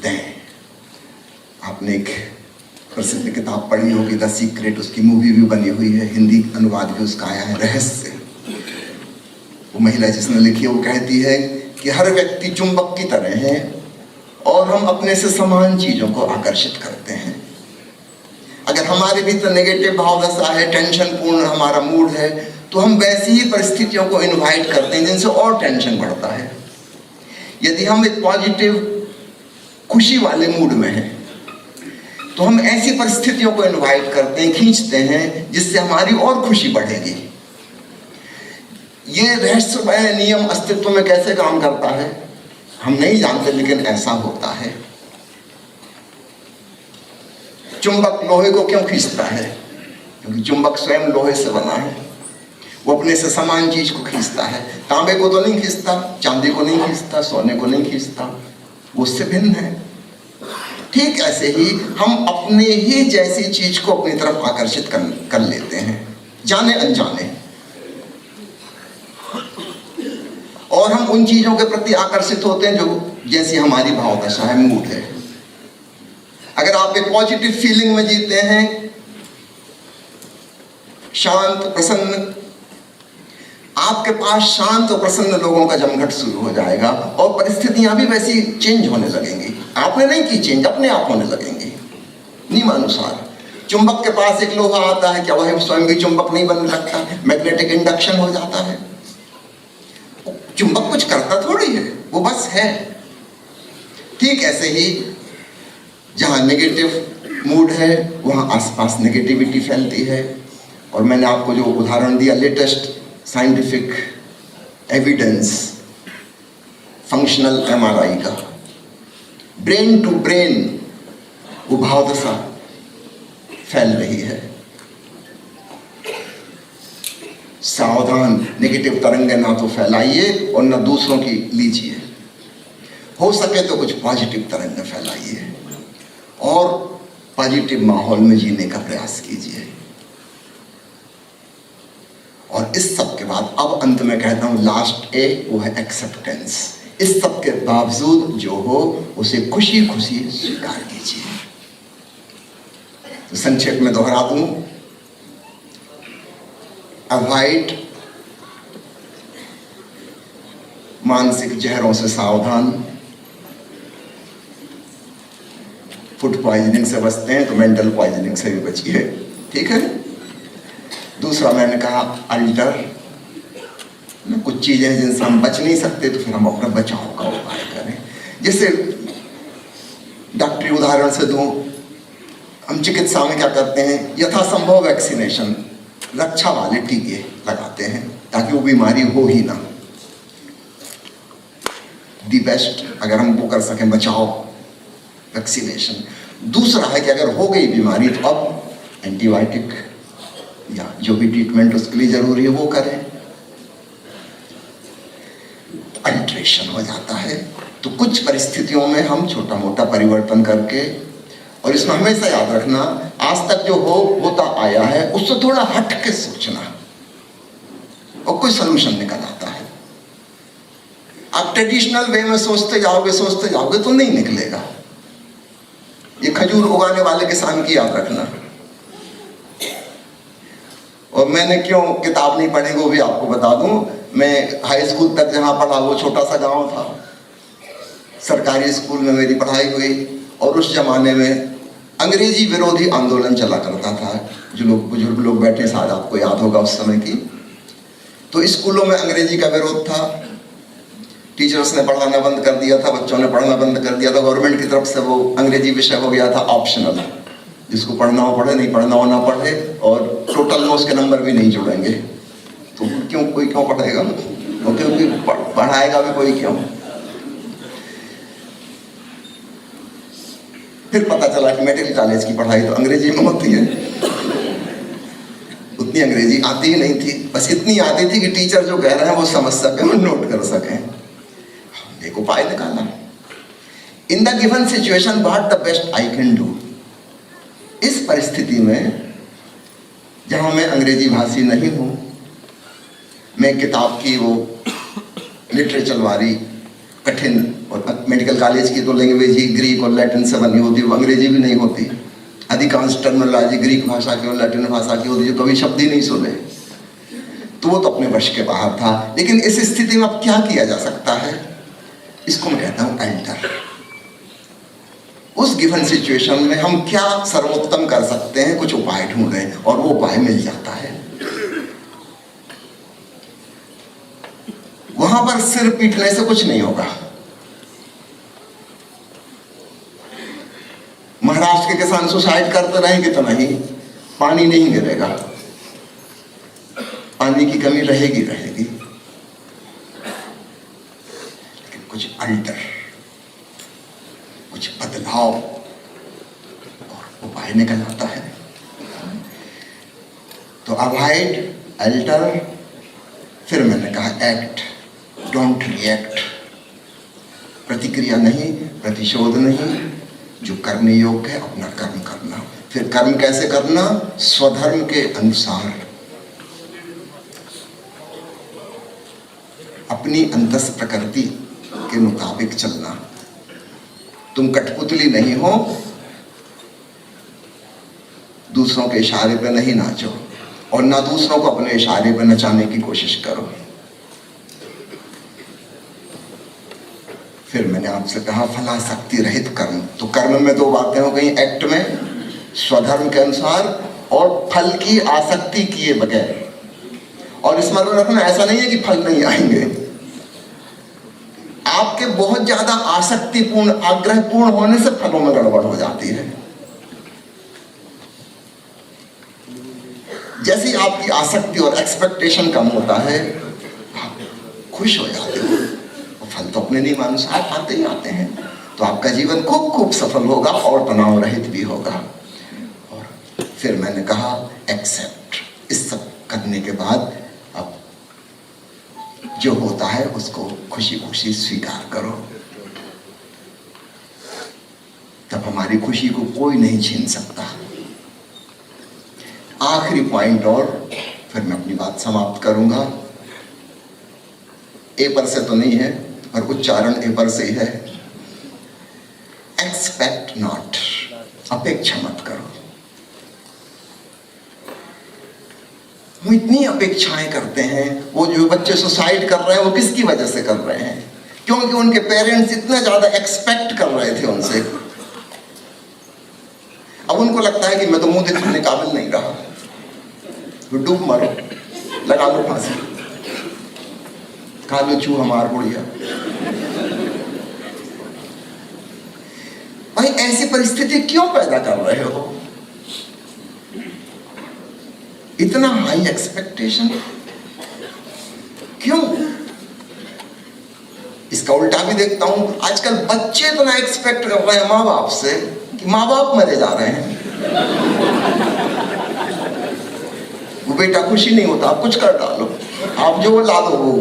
Speaker 1: दें। आपने एक प्रसिद्ध किताब पढ़ी होगी द सीक्रेट, उसकी मूवी भी बनी हुई है, हिंदी अनुवाद भी उसका आया है, रहस्य। वो महिला जिसने लिखी है वो कहती है कि हर व्यक्ति चुंबक की तरह है और हम अपने से समान चीजों को आकर्षित करते हैं। अगर हमारे भीतर नेगेटिव भाव दशा है, टेंशन पूर्ण हमारा मूड है, तो हम वैसी ही परिस्थितियों को इनवाइट करते हैं जिनसे और टेंशन बढ़ता है। यदि हम एक पॉजिटिव खुशी वाले मूड में हैं, तो हम ऐसी परिस्थितियों को इनवाइट करते हैं, खींचते हैं, जिससे हमारी और खुशी बढ़ेगी। ये रहस्यमय नियम अस्तित्व में कैसे काम करता है हम नहीं जानते, लेकिन ऐसा होता है। चुंबक लोहे को क्यों खींचता है? क्योंकि चुंबक स्वयं लोहे से बना है। वो अपने से समान चीज को खींचता है। तांबे को तो नहीं खींचता, चांदी को नहीं खींचता, सोने को नहीं खींचता, वो उससे भिन्न है। ठीक ऐसे ही हम अपने ही जैसी चीज को अपनी तरफ आकर्षित कर लेते हैं, जाने अनजाने। और हम उन चीजों के प्रति आकर्षित होते हैं जो जैसी हमारी भावदशा है, मूड है। अगर आप एक पॉजिटिव फीलिंग में जीते हैं, शांत प्रसन्न, आपके पास शांत और प्रसन्न लोगों का जमघट शुरू हो जाएगा और परिस्थितियां भी वैसी चेंज होने लगेंगी। आपने नहीं की चेंज, अपने आप होने लगेंगी नियमानुसार। चुंबक के पास एक लोहा आता है, क्या वह स्वयं भी चुंबक नहीं बन सकता? मैग्नेटिक इंडक्शन हो जाता है। चुंबक कुछ करता थोड़ी है, वो बस है। ठीक ऐसे ही जहां नेगेटिव मूड है वहां आसपास नेगेटिविटी फैलती है। और मैंने आपको जो उदाहरण दिया latest scientific evidence functional MRI का, ब्रेन टू ब्रेन वो भावदशा फैल रही है। सावधान, नेगेटिव तरंगें ना तो फैलाइए और ना दूसरों की लीजिए। हो सके तो कुछ पॉजिटिव तरंगें फैलाइए और पॉजिटिव माहौल में जीने का प्रयास कीजिए। और इस सब के बाद अब अंत में कहता हूं लास्ट ए, वो है एक्सेप्टेंस। इस सब के बावजूद जो हो उसे खुशी खुशी स्वीकार कीजिए। तो संक्षेप में दोहरा दूं, अवॉइड, मानसिक जहरों से सावधान। फूड पॉइजनिंग से बचते हैं तो मेंटल पॉइजनिंग से भी बचिए, ठीक है। दूसरा मैंने कहा अल्टर, कुछ चीजें हैं जिनसे हम बच नहीं सकते तो फिर हम अपना बचाव का उपाय करें। जैसे डॉक्टरी उदाहरण से दूं, हम चिकित्सा में क्या करते हैं, यथासंभव वैक्सीनेशन, रक्षा वाले टीके लगाते हैं ताकि वो बीमारी हो ही ना। दी बेस्ट अगर हम वो कर सकें बचाव, वैक्सीनेशन। दूसरा है कि अगर हो गई बीमारी तो अब एंटीबायोटिक या जो भी ट्रीटमेंट उसके लिए जरूरी है वो करें। अल्ट्रेशन हो जाता है तो कुछ परिस्थितियों में हम छोटा मोटा परिवर्तन करके, और इसमें हमेशा याद रखना आज तक जो होता आया है उससे थोड़ा हट के सोचना और कोई सलूशन निकल आता है। आप ट्रेडिशनल वे में सोचते जाओगे तो नहीं निकलेगा। ये खजूर उगाने वाले किसान की याद रखना। और मैंने क्यों किताब नहीं पढ़ी वो भी आपको बता दूं। मैं हाई स्कूल तक जहाँ पढ़ा वो छोटा सा गांव था, सरकारी स्कूल में मेरी पढ़ाई हुई। और उस जमाने में अंग्रेजी विरोधी आंदोलन चला करता था। जो लोग बुजुर्ग लोग बैठे शायद आपको याद होगा उस समय की। तो स्कूलों में अंग्रेजी का विरोध था, टीचर्स ने पढ़ाना बंद कर दिया था, बच्चों ने पढ़ना बंद कर दिया था। गवर्नमेंट की तरफ से वो अंग्रेजी विषय हो गया था ऑप्शनल, जिसको पढ़ना हो पढ़े, नहीं पढ़ना हो ना पढ़े, और टोटल में उसके नंबर भी नहीं जुड़ेंगे। तो कोई क्यों पढ़ेगा, क्योंकि पढ़ाएगा भी कोई क्यों। फिर पता चला कि मेडिकल कॉलेज की पढ़ाई तो अंग्रेजी में होती है। उतनी अंग्रेजी आती ही नहीं थी, बस इतनी आती थी कि टीचर जो कह रहे हैं वो समझ सके और नोट कर सकें। एक उपाय निकाला, in the given situation what the best I can do. इस परिस्थिति में जहां मैं अंग्रेजी भाषी नहीं हूं, मैं किताब की वो लिटरेचर वाली कठिन, और मेडिकल कॉलेज की तो लैंग्वेज ही ग्रीक और लैटिन से बनी होती, वो अंग्रेजी भी नहीं होती। अधिकांश टर्मिनोलॉजी ग्रीक भाषा की और लैटिन भाषा की होती, जो कभी शब्द ही नहीं सुने। तो वो तो अपने वश के बाहर था। लेकिन इस स्थिति में अब क्या किया जा सकता है, इसको मैं कहता हूं अल्टर। उस गिवन सिचुएशन में हम क्या सर्वोत्तम कर सकते हैं, कुछ उपाय ढूंढें और वो उपाय मिल जाता है। वहां पर सिर पीटने से कुछ नहीं होगा। महाराष्ट्र के किसान सुसाइड करते रहेंगे तो नहीं, पानी नहीं गिरेगा, पानी की कमी रहेगी। लेकिन कुछ अल्टर, कुछ बदलाव और उपाय निकल आता है। तो अवॉइड, अल्टर, फिर मैंने कहा एक्ट, डोंट रिएक्ट। प्रतिक्रिया नहीं, प्रतिशोध नहीं, जो करने योग्य है अपना कर्म करना। फिर कर्म कैसे करना? स्वधर्म के अनुसार, अपनी अंतस प्रकृति के मुताबिक चलना। तुम कठपुतली नहीं हो, दूसरों के इशारे पे नहीं नाचो और ना दूसरों को अपने इशारे पे नचाने की कोशिश करो। फिर मैंने आपसे कहा फलासक्ति रहित कर्म। तो कर्म में दो बातें हो गई, एक्ट में स्वधर्म के अनुसार और फल की आसक्ति किए बगैर। और स्मरण रखना, ऐसा नहीं है कि फल नहीं आएंगे, आपके बहुत ज्यादा आसक्तिपूर्ण आग्रहपूर्ण होने से फलों में गड़बड़ हो जाती है। जैसी आपकी आसक्ति और एक्सपेक्टेशन कम होता है, आप खुश हो जाते हो और फल तो अपने नियम अनुसार आते ही आते हैं। तो आपका जीवन खूब खूब सफल होगा और तनाव रहित भी होगा। और फिर मैंने कहा एक्सेप्ट। इस सब करने के बाद अब जो होता है उसको खुशी खुशी स्वीकार करो। तब हमारी खुशी को कोई नहीं छीन सकता। आखिरी पॉइंट और फिर मैं अपनी बात समाप्त करूंगा। ए पर से तो नहीं है पर उच्चारण ए पर से ही है। एक्सपेक्ट नॉट, अपेक्षा मत करो। हम इतनी अपेक्षाएं करते हैं। वो जो बच्चे सुसाइड कर रहे हैं वो किसकी वजह से कर रहे हैं? क्योंकि उनके पेरेंट्स इतना ज्यादा एक्सपेक्ट कर रहे थे उनसे। अब उनको लगता है कि मैं तो मुंह दिखाने काबिल नहीं रहा, तो डूब मरो, लगा लो फांसी, खा लो चूहा मार बुढ़िया। भाई ऐसी परिस्थिति क्यों पैदा कर रहे हो? इतना हाई एक्सपेक्टेशन क्यों? इसका उल्टा भी देखता हूं, आजकल बच्चे इतना एक्सपेक्ट कर रहे हैं माँ बाप से कि माँ बाप मरे जा रहे हैं। वो बेटा खुशी नहीं होता, आप कुछ कर डालो, आप जो ला दो वो,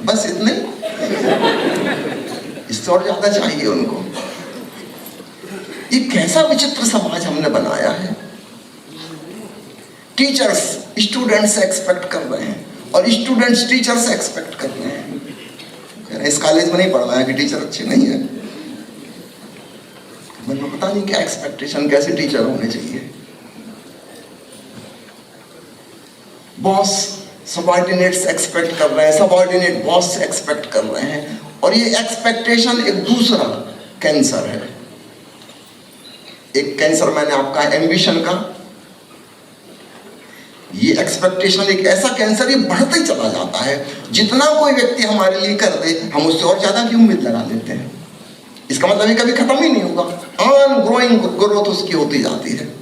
Speaker 1: बस इतने। इससे और ज्यादा चाहिए उनको। ये कैसा विचित्र समाज हमने बनाया है। टीचर्स स्टूडेंट्स से एक्सपेक्ट कर रहे हैं और स्टूडेंट्स टीचर से एक्सपेक्ट कर रहे हैं। इस कॉलेज में नहीं पढ़वाया कि टीचर अच्छे नहीं है। मुझे पता नहीं क्या एक्सपेक्टेशन, कैसे टीचर होने चाहिए। बॉस सबऑर्डिनेट्स एक्सपेक्ट कर रहे हैं, सबऑर्डिनेट बॉस से एक्सपेक्ट कर रहे हैं। और ये एक्सपेक्टेशन एक दूसरा कैंसर है। एक कैंसर मैंने आपका एम्बिशन का, ये एक्सपेक्टेशन एक ऐसा कैंसर, ये बढ़ता ही चला जाता है। जितना कोई व्यक्ति हमारे लिए कर दे हम उससे और ज्यादा की उम्मीद लगा लेते हैं। इसका मतलब ये कभी खत्म ही नहीं होगा, ऑन ग्रोइंग ग्रोथ उसकी होती जाती है।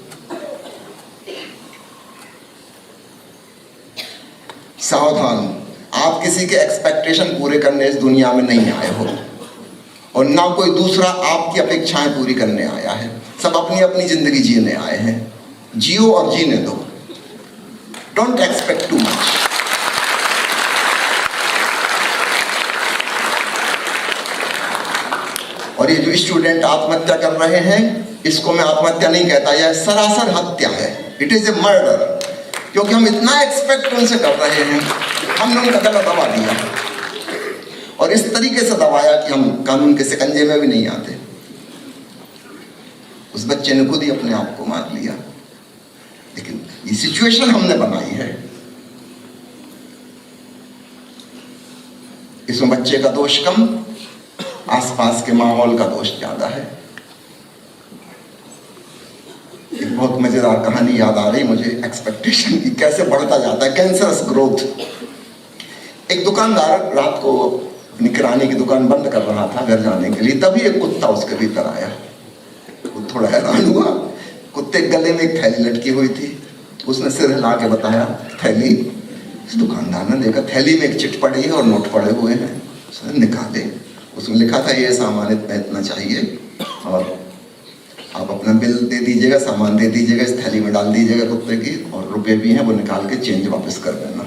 Speaker 1: सावधान, आप किसी के एक्सपेक्टेशन पूरे करने इस दुनिया में नहीं आए हो और ना कोई दूसरा आपकी अपेक्षाएं पूरी करने आया है। सब अपनी अपनी जिंदगी जीने आए हैं। जियो और जीने दो। Don't expect too much. और ये जो स्टूडेंट आत्महत्या कर रहे हैं, इसको मैं आत्महत्या नहीं कहता, यह सरासर हत्या है। It is a murder. क्योंकि हम इतना एक्सपेक्ट उनसे कर रहे हैं, हमने उनका गला दबा दिया और इस तरीके से दबाया कि हम कानून के शिकंजे में भी नहीं आते। उस बच्चे ने खुद ही अपने आप को मार लिया। लेकिन ये सिचुएशन हमने बनाई है। इसमें बच्चे का दोष कम, आसपास के माहौल का दोष ज्यादा है। एक बहुत मजेदार कहानी याद आ रही मुझे एक्सपेक्टेशन की, कैसे बढ़ता जाता है कैंसरस ग्रोथ। एक दुकानदार रात को अपनी किराने की दुकान बंद कर रहा था घर जाने के लिए, तभी एक कुत्ता उसके भीतर आया। वो थोड़ा हैरान हुआ। कुत्ते के गले में एक थैली लटकी हुई थी। उसने सिर हिला के बताया थैली। इस दुकानदार ने देखा थैली में एक चिट पड़ी है और नोट पड़े हुए हैं। उसने निकाले, उसमें लिखा था ये सामान इतना चाहिए और आप अपना बिल दे दीजिएगा, सामान दे दीजिएगा, इस थैली में डाल दीजिएगा कुत्ते की, और रुपए भी हैं वो निकाल के चेंज वापस कर देना।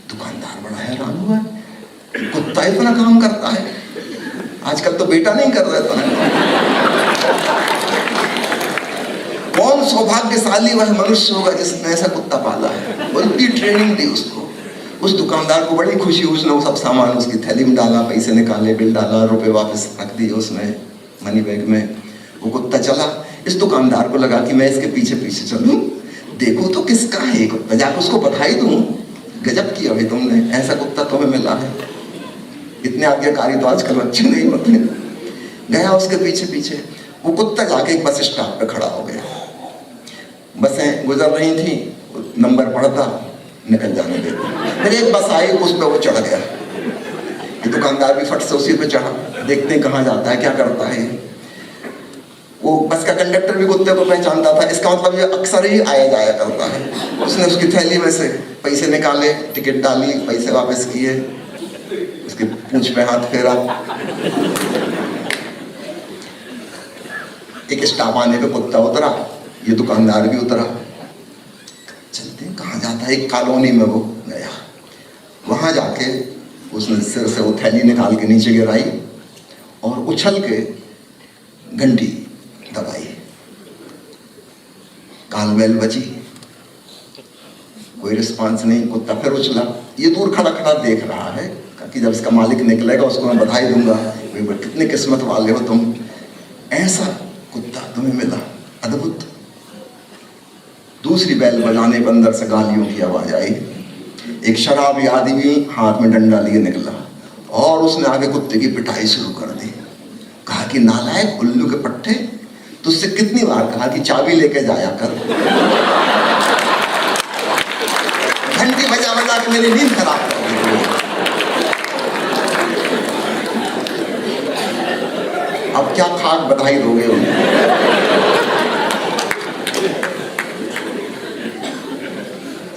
Speaker 1: दुकानदार बड़ा हैरान हुआ, कुत्ता इतना काम करता है, आजकल तो बेटा नहीं कर रहा था। कौन सौभाग्यशाली वह मनुष्य होगा जिसने ऐसा कुत्ता पाला है। और इतनी ट्रेनिंग दी उसको। उस दुकानदार को बड़ी खुशी, उसने वो सब सामान उसकी थैली में डाला, पैसे निकाले, बिल डाला, रुपए वापस रख दिए उसमें मनी बैग में। वो कुत्ता चला। इस दुकानदार को लगा कि मैं इसके पीछे पीछे चलूं, देखो तो किसका है ये कुत्ता, जाकर उसको बधाई दूं, गजब किया भाई तुमने, ऐसा कुत्ता तुम्हें मिला है। इतने आज्ञाकारी तो आजकल बच्चे नहीं होते। गया उसके पीछे पीछे। वो कुत्ता जाके एक बस स्टॉप पे खड़ा हो गया। बसें गुजर रही थी, नंबर पड़ता, निकल जाने देते। फिर एक बस आई, उस पर वो चढ़ गया। ये दुकानदार भी फट से उसी पे चढ़ा। देखते हैं कहाँ जाता है, क्या करता है। वो बस का कंडक्टर भी कुत्ते को पहचानता था। इसका मतलब ये अक्सर ही आया जाया करता है। उसने उसकी थैली में से पैसे निकाले, टिकट डाली, पैसे वापस किए, उसके पूंछ पे हाथ फेरा। एक स्टॉप आने पे कुत्ता उतरा, ये दुकानदार भी उतरा। चलते हैं कहाँ जाता है। एक कॉलोनी में वो गया। वहां जाके उसने सिर से वो थैली निकाल के नीचे गिराई और उछल के घंटी दबाई। कान बेल बजी, कोई रिस्पांस नहीं। कुत्ता फिर उछला। ये दूर खड़ा खड़ा देख रहा है कि जब इसका मालिक निकलेगा उसको मैं बधाई दूंगा, कितने किस्मत वाले हो तुम, ऐसा कुत्ता तुम्हें मिला, अद्भुत। दूसरी बैल बजाने पर अंदर से गालियों की आवाज आई। एक शराबी आदमी हाथ में डंडा लिए निकला और उसने आगे कुत्ते की पिटाई शुरू कर दी। कहा कि नालायक, उल्लू के पट्टे, तुझसे कितनी बार कहा कि चाबी लेके जाया कर। घंटी बजा बजा के मेरी नींद खराब कर दी। अब क्या खाक बधाई दोगे उन्हें।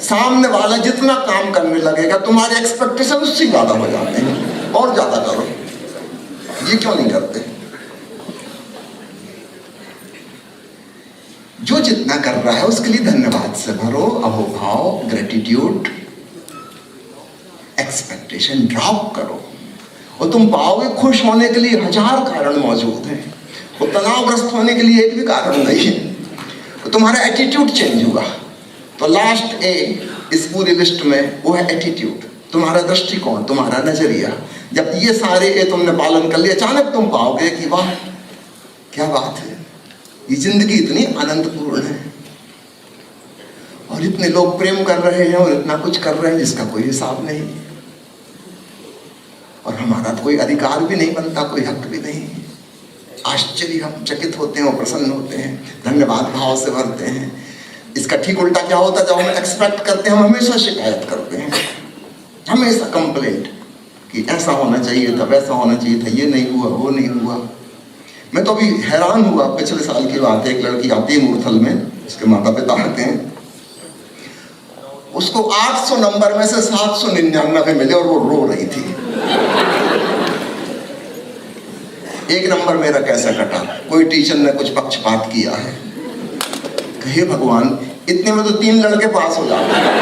Speaker 1: सामने वाला जितना काम करने लगेगा तुम्हारे एक्सपेक्टेशन उससे ज्यादा हो जाते हैं। और ज्यादा करो, ये क्यों नहीं करते। जो जितना कर रहा है उसके लिए धन्यवाद से भरो, अहोभाव, ग्रेटिट्यूड। एक्सपेक्टेशन ड्रॉप करो और तुम पाओगे खुश होने के लिए हजार कारण मौजूद हैं। और तनावग्रस्त होने के लिए एक भी कारण नहीं है। तो तुम्हारा एटीट्यूड चेंज होगा। तो लास्ट ए इस पूरी लिस्ट में वो है एटीट्यूड, तुम्हारा दृष्टिकोण, तुम्हारा नजरिया। जब ये सारे ए तुमने पालन कर लिया, अचानक तुम पाओगे कि वाह क्या बात है, ये जिंदगी इतनी आनंदपूर्ण है और इतने लोग प्रेम कर रहे हैं और इतना कुछ कर रहे हैं जिसका कोई हिसाब नहीं। और हमारा तो कोई अधिकार भी नहीं बनता, कोई हक भी नहीं। आश्चर्य, हम चकित होते हैं और प्रसन्न होते हैं, धन्यवाद भाव से भरते हैं। इसका ठीक उल्टा क्या होता है, जब हम एक्सपेक्ट करते हैं हम हमेशा शिकायत करते हैं, हमेशा कंप्लेंट कि ऐसा होना चाहिए था, वैसा होना चाहिए था, ये नहीं हुआ, वो नहीं हुआ। मैं तो अभी हैरान हुआ, पिछले साल की बात है। एक लड़की आती है मूर्थल में, उसके माता पिता आते हैं, उसको 800 नंबर में से 799 मिले और वो रो रही थी। एक नंबर मेरा कैसा कटा, कोई टीचर ने कुछ पक्षपात किया है। हे भगवान, इतने में तो 3 लड़के पास हो जाते हैं।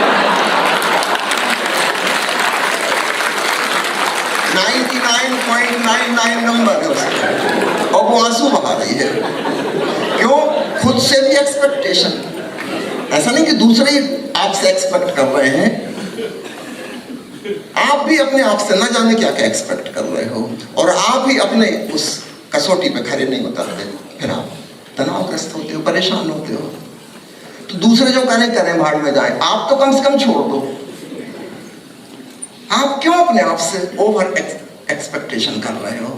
Speaker 1: 99.99 नंबर है उसका और वो आंसू बहा रही है। क्यों? खुद से भी एक्सपेक्टेशन। ऐसा नहीं कि दूसरे आपसे एक्सपेक्ट कर रहे हैं, आप भी अपने आप से ना जाने क्या क्या एक्सपेक्ट कर रहे हो और आप ही अपने उस कसौटी पे खड़े नहीं उतरते। फिर आप तनावग्रस्त होते हो, परेशान होते हो। तो दूसरे जो करें भाड़ में जाए, आप तो कम से कम छोड़ दो। आप क्यों अपने आप से ओवर एक्सपेक्टेशन कर रहे हो?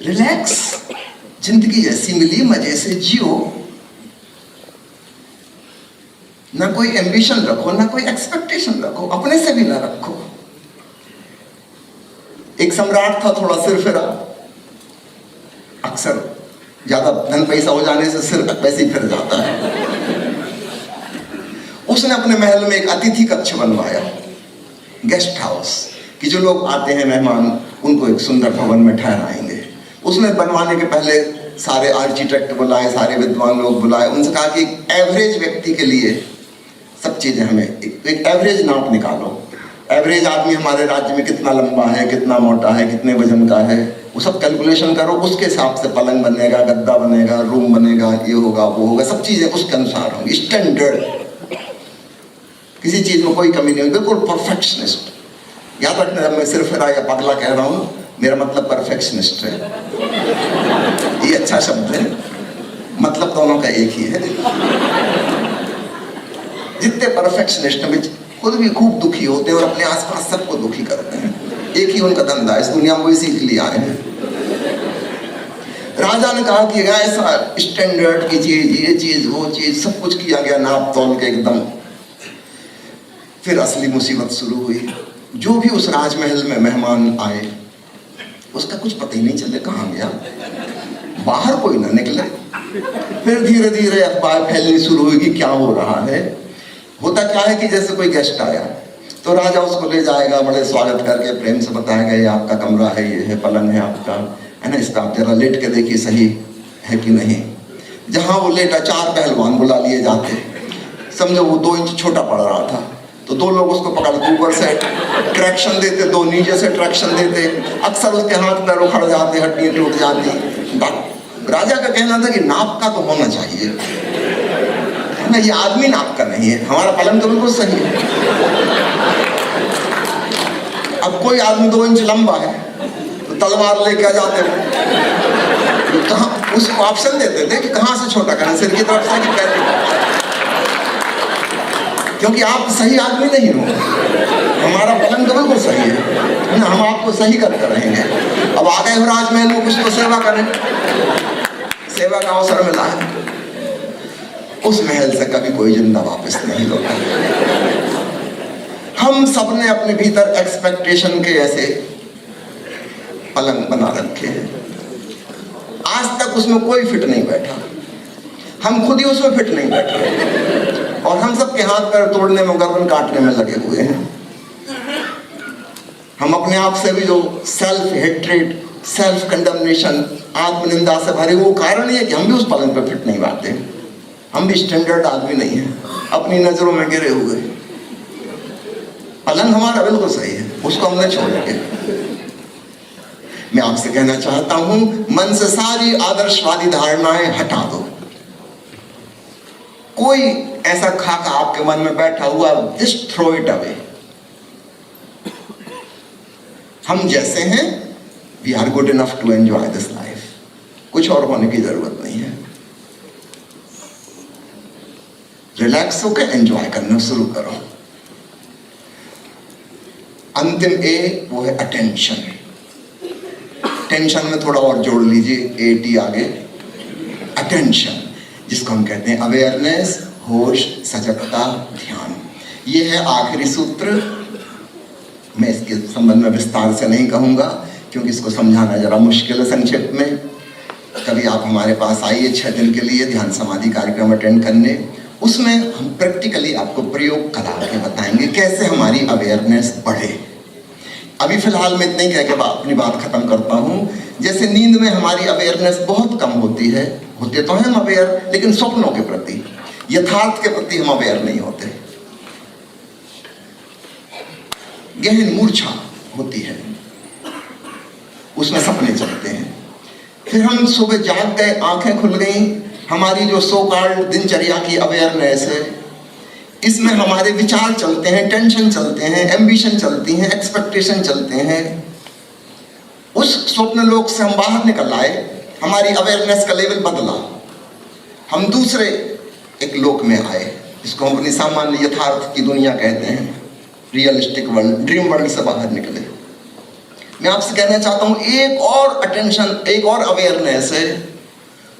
Speaker 1: रिलैक्स, जिंदगी जैसी मिली मजे से जियो। ना कोई एम्बिशन रखो, ना कोई एक्सपेक्टेशन रखो, अपने से भी ना रखो। एक सम्राट था, थोड़ा सिर फिरा। अक्सर ज्यादा धन पैसा हो जाने से सिर वैसे ही फिर जाता है। उसने अपने महल में एक अतिथि कक्ष बनवाया, गेस्ट हाउस, कि जो लोग आते हैं मेहमान उनको एक सुंदर भवन में ठहराएंगे। उसने बनवाने के पहले सारे आर्किटेक्ट बुलाए, सारे विद्वान लोग बुलाए, उनसे कहा कि एवरेज व्यक्ति के लिए सब चीजें हमें एक एवरेज नाप निकालो। एवरेज आदमी हमारे राज्य में कितना लंबा है, कितना मोटा है, कितने वजन का है, वो सब कैलकुलेशन करो, उसके हिसाब से पलंग बनेगा, गद्दा बनेगा, रूम बनेगा, ये होगा वो होगा, सब चीजें उसके अनुसार होंगी, स्टैंडर्ड, किसी चीज में कोई कमी नहीं होगी, बिल्कुल परफेक्शनिस्ट। याद रखना, जब मैं सिर्फ या पगला कह रहा हूं, मेरा मतलब परफेक्शनिस्ट है, ये अच्छा शब्द है, मतलब दोनों का एक ही है। जितने परफेक्शनिस्ट हैं खुद भी खूब दुखी होते हैं और अपने आसपास सबको दुखी करते हैं, एक ही उनका धंधा है, इस दुनिया में वो इसी के लिए आए हैं। राजा ने कहा कि ऐसा स्टैंडर्ड की चीज, ये चीज, वो चीज, सब कुछ किया गया नाप तोल के एकदम। फिर असली मुसीबत शुरू हुई। जो भी उस राजमहल में मेहमान आए, उसका कुछ पता ही नहीं चले कहाँ गया, बाहर कोई ना निकले। फिर धीरे धीरे अफवाह फैलनी शुरू हुई कि क्या हो रहा है। होता क्या है कि जैसे कोई गेस्ट आया तो राजा उसको ले जाएगा, बड़े स्वागत करके प्रेम से बताएगा, ये आपका कमरा है, ये है पलंग है आपका, है ना, इसका आप जरा लेट के देखिए सही है कि नहीं। जहाँ वो लेटा 4 पहलवान बुला लिए जाते, समझो वो 2 इंच छोटा पड़ रहा था, तो 2 लोग उसको पकड़ के ऊपर से ट्रैक्शन देते, 2 नीचे से ट्रैक्शन देते, अक्सर उसके हाथ पैर उखड़ जाते, हड्डियाँ टूट जाती। राजा का कहना था कि नाप का तो होना चाहिए, है ना, ये आदमी नाप का नहीं है, हमारा पलंग तो बिल्कुल सही है। अब कोई आदमी 2 इंच लंबा है तो तलवार लेके आ जाते हैं, तो कहाँ उसको ऑप्शन देते थे कि कहाँ से छोटा करना, सिर की तरफ से कि पैर की तरफ, क्योंकि आप सही आदमी नहीं हो, हमारा पलंग तो बिल्कुल सही है ना, हम आपको सही करते रहेंगे। अब आ गए राजमहल में, कुछ तो सेवा करें, सेवा का अवसर मिला है। उस महल से कभी कोई जिंदा वापस नहीं लौटा। हम सब ने अपने भीतर एक्सपेक्टेशन के ऐसे पलंग बना रखे हैं, आज तक उसमें कोई फिट नहीं बैठा, हम खुद ही उसमें फिट नहीं बैठ रहे, और हम सब के हाथ पैर तोड़ने में, गर्दन काटने में लगे हुए हैं। हम अपने आप से भी जो सेल्फ हेट्रेड, सेल्फ कंडमनेशन, आत्मनिंदा से भरे, वो कारण ये कि हम भी उस पलंग पर फिट नहीं बैठते, हम भी स्टैंडर्ड आदमी नहीं है, अपनी नजरों में गिरे हुए। पलंग हमारा बिल्कुल सही है, उसको हमने छोड़ के। मैं आपसे कहना चाहता हूं, मन से सारी आदर्शवादी धारणाएं हटा दो। कोई ऐसा खाका आपके मन में बैठा हुआ, जस्ट थ्रो इट अवे। हम जैसे हैं, we are good enough to enjoy this life, कुछ और होने की जरूरत नहीं है। रिलैक्स होकर एंजॉय करना शुरू करो। अंतिम ए वो है अटेंशन। टेंशन में थोड़ा और जोड़ लीजिए, एटी आगे, अटेंशन, जिसको हम कहते हैं अवेयरनेस, होश, सजगता, ध्यान। ये है आखिरी सूत्र। मैं इसके संबंध में विस्तार से नहीं कहूंगा क्योंकि इसको समझाना जरा मुश्किल है संक्षेप में। कभी आप हमारे पास आइए 6 दिन के लिए ध्यान समाधि कार्यक्रम अटेंड करने, उसमें हम प्रैक्टिकली आपको प्रयोग करा के बताएंगे कैसे हमारी अवेयरनेस बढ़े। अभी फिलहाल मैं इतने ही कह के अपनी बात खत्म करता हूँ। जैसे नींद में हमारी अवेयरनेस बहुत कम होती है, होते तो हैं हम अवेयर, लेकिन स्वप्नों के प्रति, यथार्थ के प्रति हम अवेयर नहीं होते। गहन मूर्छा होती है, उसमें सपने चलते हैं। फिर हम सुबह जाग गए, आंखें खुल गई, हमारी जो सो कॉल्ड दिनचर्या की अवेयरनेस है, इसमें हमारे विचार चलते हैं, टेंशन चलते हैं, एम्बिशन चलती हैं, एक्सपेक्टेशन चलते हैं। उस स्वप्न लोक से हम बाहर निकल आए, हमारी अवेयरनेस का लेवल बदला, हम दूसरे एक लोक में आए, जिसको हम अपनी सामान्य यथार्थ की दुनिया कहते हैं, रियलिस्टिक वर्ल्ड, ड्रीम वर्ल्ड से बाहर निकले। मैं आपसे कहना चाहता हूं, एक और अटेंशन, एक और अवेयरनेस है,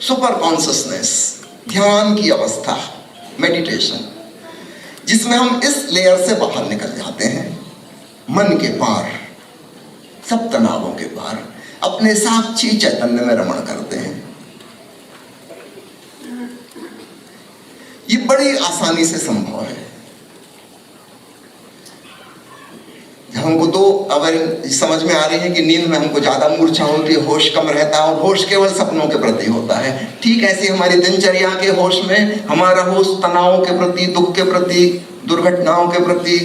Speaker 1: सुपर कॉन्शियसनेस, ध्यान की अवस्था, मेडिटेशन, जिसमें हम इस लेयर से बाहर निकल जाते हैं, मन के पार, सब तनावों के पार, अपने साक्षी चैतन्य में रमण करते हैं। ये बड़ी आसानी से संभव है। हमको दो अगर समझ में आ रही है कि नींद में हमको ज्यादा मूर्छा होती है, होश कम रहता है, और होश केवल सपनों के प्रति होता है। ठीक ऐसे हमारी दिनचर्या के होश में हमारा होश तनावों के प्रति, दुख के प्रति, दुर्घटनाओं के प्रति,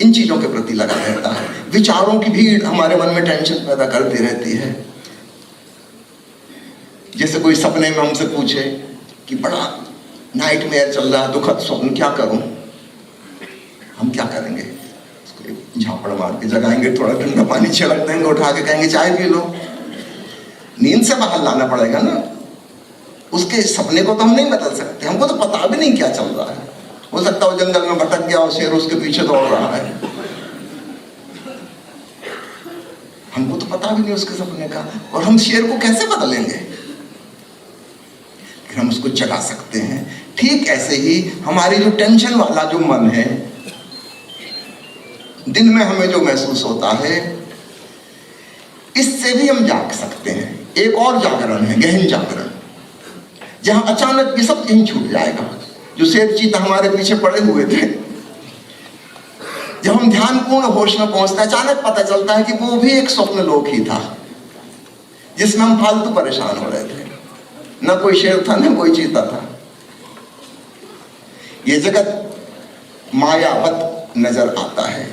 Speaker 1: इन चीजों के प्रति लगा रहता है। विचारों की भीड़ हमारे मन में टेंशन पैदा करती रहती है। जैसे कोई सपने में हमसे पूछे कि बड़ा नाइटमेयर चल रहा है, दुखद स्वप्न, क्या करूं? हम क्या करेंगे? उसको झापड़ मार के जगाएंगे, थोड़ा ठंडा पानी छिड़क देंगे, उठा के कहेंगे चाय पी लो। नींद से बाहर लाना पड़ेगा ना। उसके सपने को तो हम नहीं बदल सकते, हमको तो पता भी नहीं क्या चल रहा है। हो सकता है वो जंगल में भटक गया और शेर उसके पीछे दौड़ रहा है, हमको तो पता भी नहीं उसके सपने का। और हम शेर को कैसे बदलेंगे? हम उसको जगा सकते हैं। ठीक ऐसे ही हमारी जो टेंशन वाला जो मन है, दिन में हमें जो महसूस होता है, इससे भी हम जाग सकते हैं। एक और जागरण है, गहन जागरण, जहां अचानक ये सब यहीं छूट जाएगा। जो शेर चीता हमारे पीछे पड़े हुए थे, जब हम ध्यान पूर्ण होश में पहुंचते हैं, अचानक पता चलता है कि वो भी एक स्वप्न लोक ही था जिसमें हम फालतू परेशान हो रहे थे। ना कोई शेर था, ना कोई चीता था। ये जगत मायावत नजर आता है।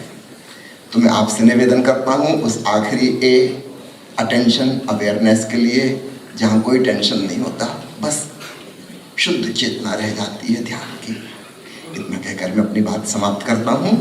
Speaker 1: तो मैं आपसे निवेदन करता हूं उस आखिरी अटेंशन अवेयरनेस के लिए, जहां कोई टेंशन नहीं होता, बस शुद्ध चेतना रह जाती है ध्यान की। इतना कहकर मैं अपनी बात समाप्त करता हूं।